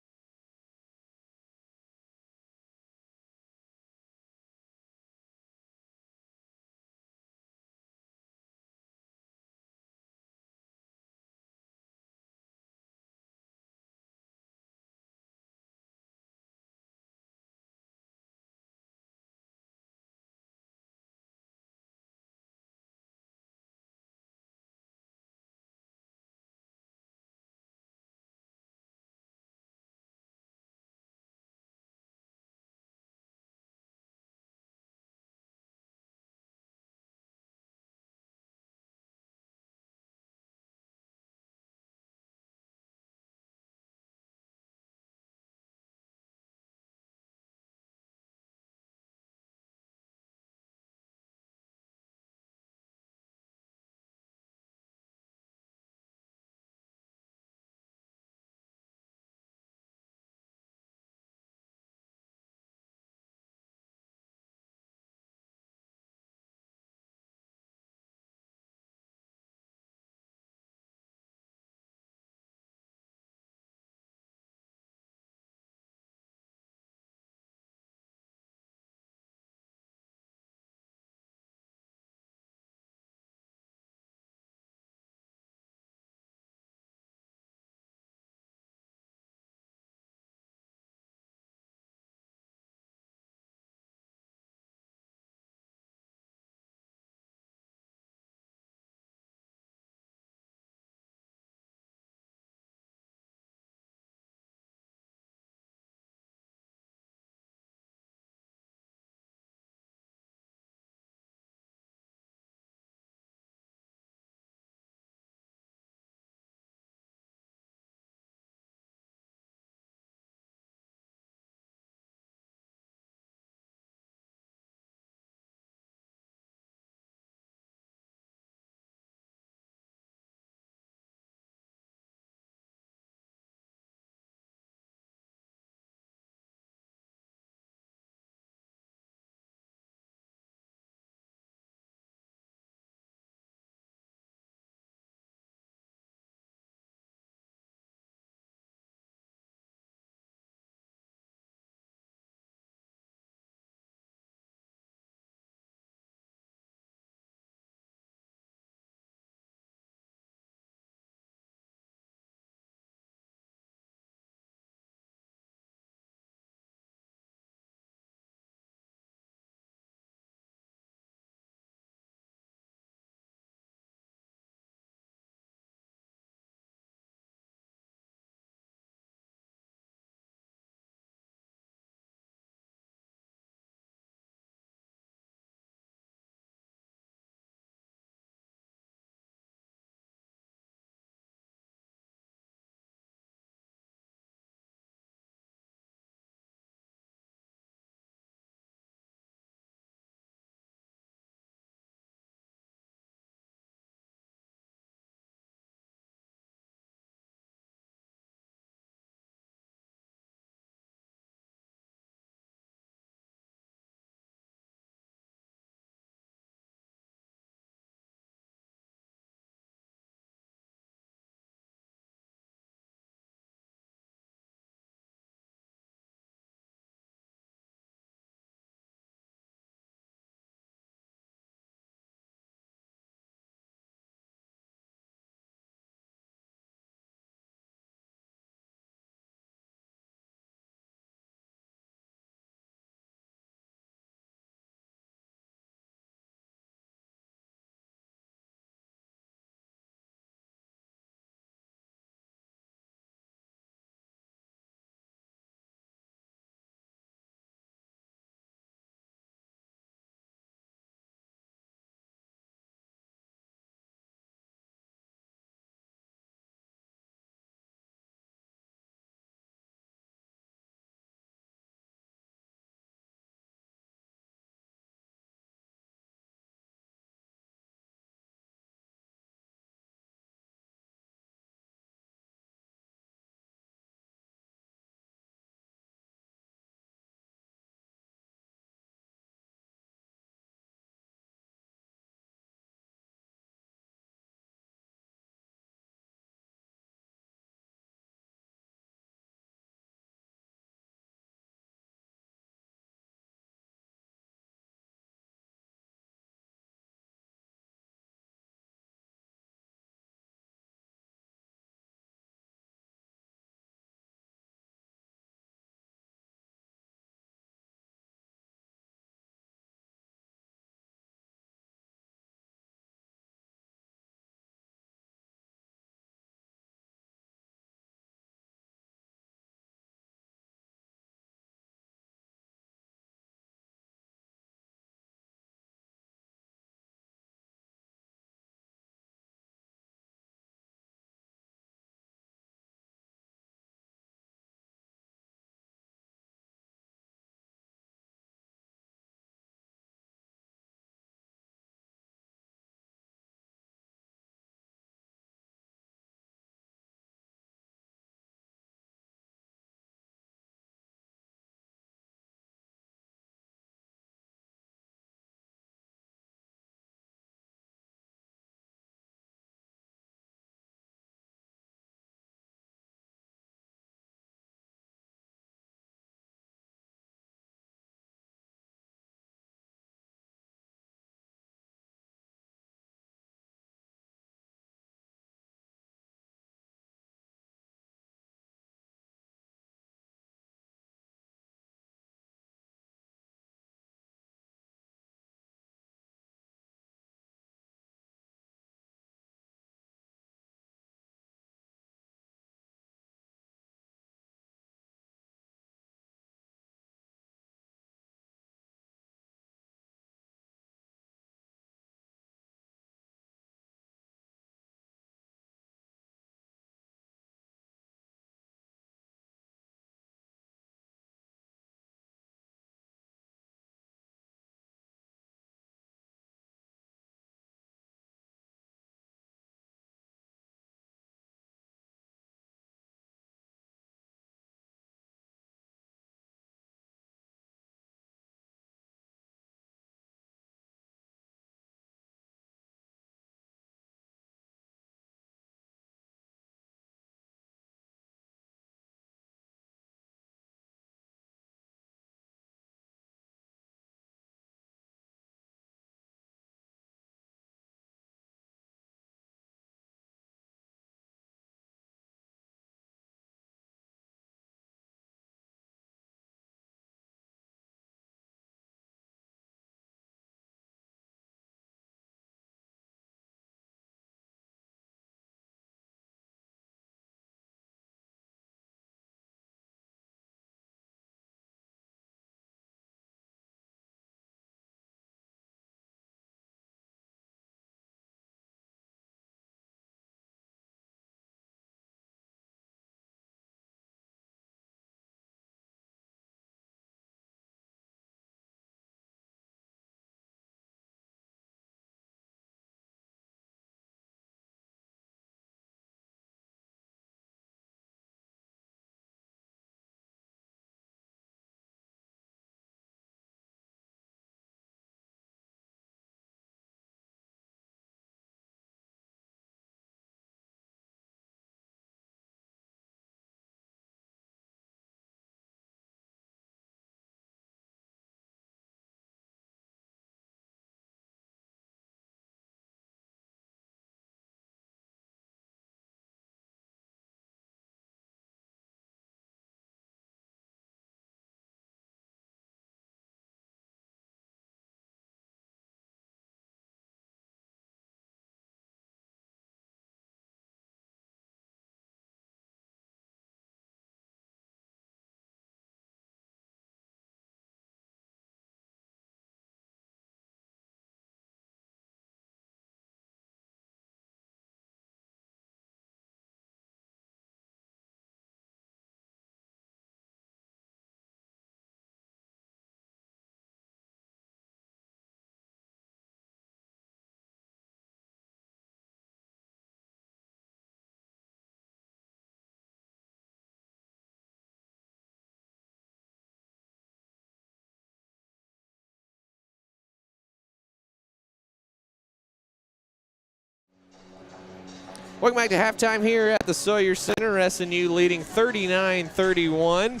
Welcome back to halftime here at the Sawyer Center. SNU leading 39-31. A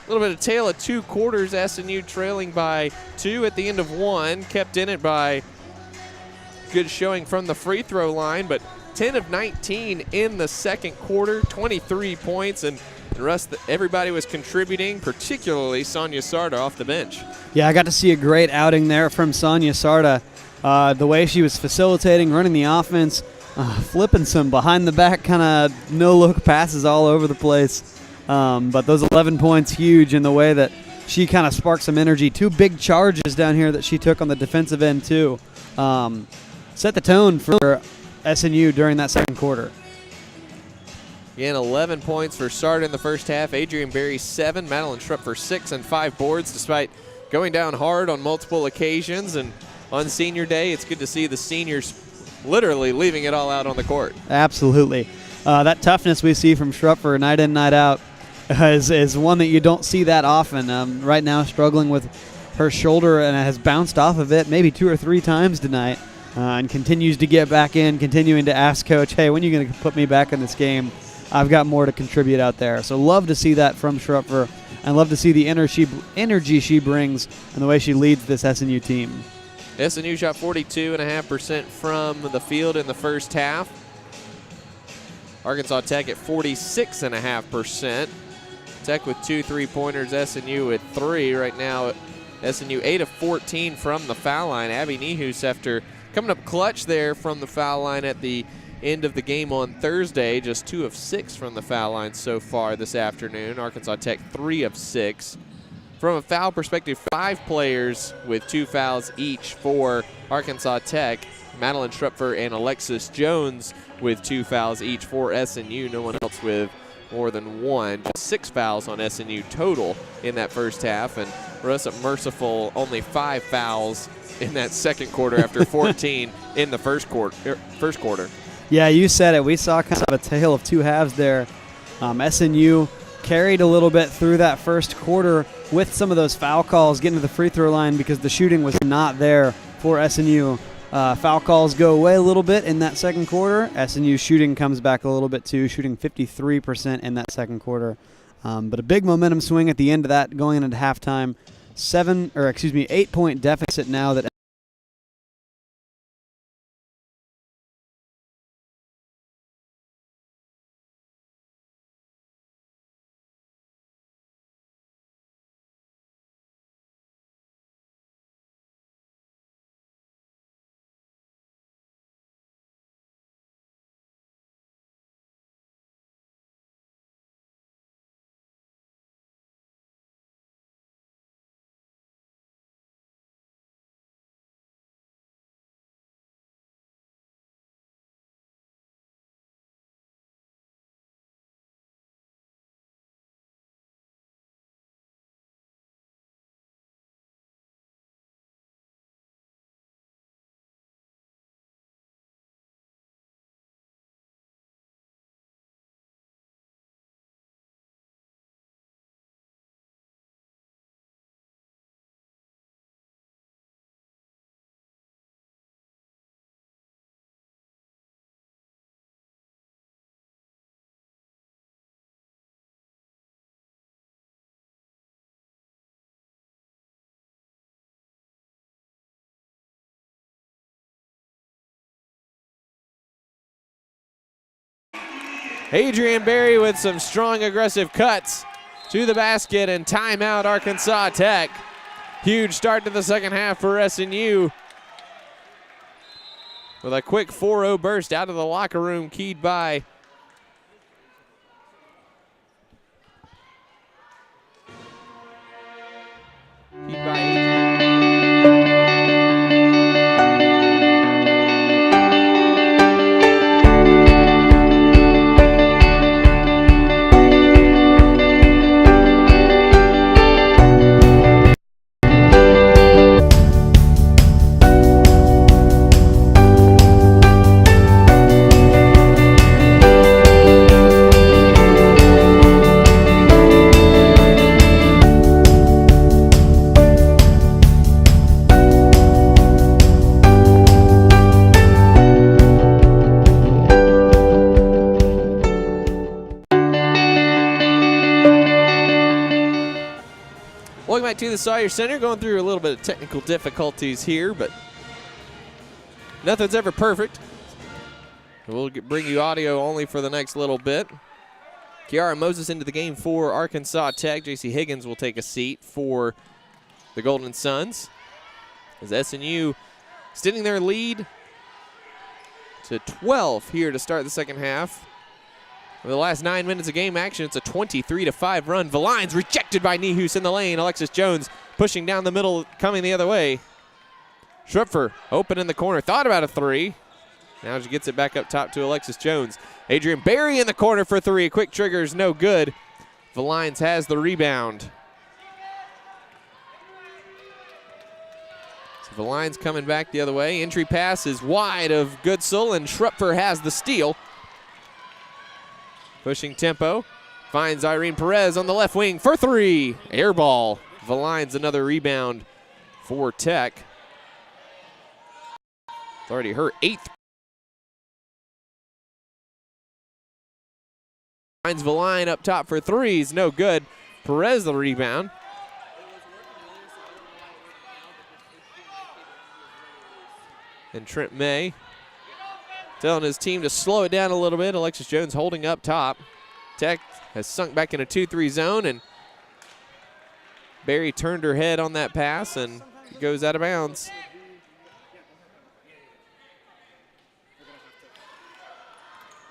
little bit of tale of two quarters. SNU trailing by 2 at the end of 1. Kept in it by good showing from the free throw line, but 10 of 19 in the second quarter, 23 points, and the rest, everybody was contributing, particularly Sonia Sarda off the bench. Yeah, I got to see a great outing there from Sonia Sarda. The way she was facilitating, running the offense, flipping some behind-the-back kind of no-look passes all over the place. But those 11 points, huge in the way that she kind of sparked some energy. 2 big charges down here that she took on the defensive end, too. Set the tone for SNU during that second quarter. Again, 11 points for Sarda in the first half. Adrian Berry 7, Madeline Schrupfer 6 and 5 boards, despite going down hard on multiple occasions. And on senior day, it's good to see the seniors literally leaving it all out on the court. Absolutely. That toughness we see from Schrupfer night in, night out is one that you don't see that often. Right now struggling with her shoulder and has bounced off of it maybe 2 or 3 times tonight and continues to get back in, continuing to ask Coach, hey, when are you going to put me back in this game? I've got more to contribute out there. So love to see that from Schrupfer and love to see the energy she brings and the way she leads this SNU team. SNU shot 42.5% from the field in the first half. Arkansas Tech at 46.5%. Tech with 2 3-pointers, SNU with 3. Right now, SNU 8 of 14 from the foul line. Abby Nehus, after coming up clutch there from the foul line at the end of the game on Thursday, just 2 of 6 from the foul line so far this afternoon. Arkansas Tech 3 of 6. From a foul perspective, 5 players with 2 fouls each for Arkansas Tech. Madeline Schrupfer and Alexis Jones with 2 fouls each for SNU. No one else with more than 1. Just 6 fouls on SNU total in that first half. And Marissa Merciful, only 5 fouls in that second quarter after 14 in the first quarter. Yeah, you said it. We saw kind of a tale of 2 halves there. SNU carried a little bit through that first quarter with some of those foul calls, getting to the free throw line because the shooting was not there for SNU. Foul calls go away a little bit in that second quarter. SNU shooting comes back a little bit too, shooting 53% in that second quarter. But a big momentum swing at the end of that, going into halftime. 8-point deficit now that Adrian Berry with some strong aggressive cuts to the basket, and timeout Arkansas Tech. Huge start to the second half for SNU with a quick 4-0 burst out of the locker room, keyed by Welcome back to the Sawyer Center. Going through a little bit of technical difficulties here, but nothing's ever perfect. We'll bring you audio only for the next little bit. Kiara Moses into the game for Arkansas Tech. J.C. Higgins will take a seat for the Golden Suns, as SNU extending their lead to 12 here to start the second half. For the last 9 minutes of game action, it's a 23-5 run. Valines rejected by Nihus in the lane. Alexis Jones pushing down the middle, coming the other way. Schrupfer open in the corner, thought about a three. Now she gets it back up top to Alexis Jones. Adrian Berry in the corner for three. A quick trigger is no good. Valines has the rebound. So Valines coming back the other way. Entry pass is wide of Goodsell, and Schrupfer has the steal. Pushing tempo, finds Irene Perez on the left wing for three. Air ball. Valines another rebound for Tech. It's already her 8th. Finds Valine up top for threes, no good. Perez the rebound. And Trent May telling his team to slow it down a little bit. Alexis Jones holding up top. Tech has sunk back in a 2-3 zone, and Barry turned her head on that pass and goes out of bounds.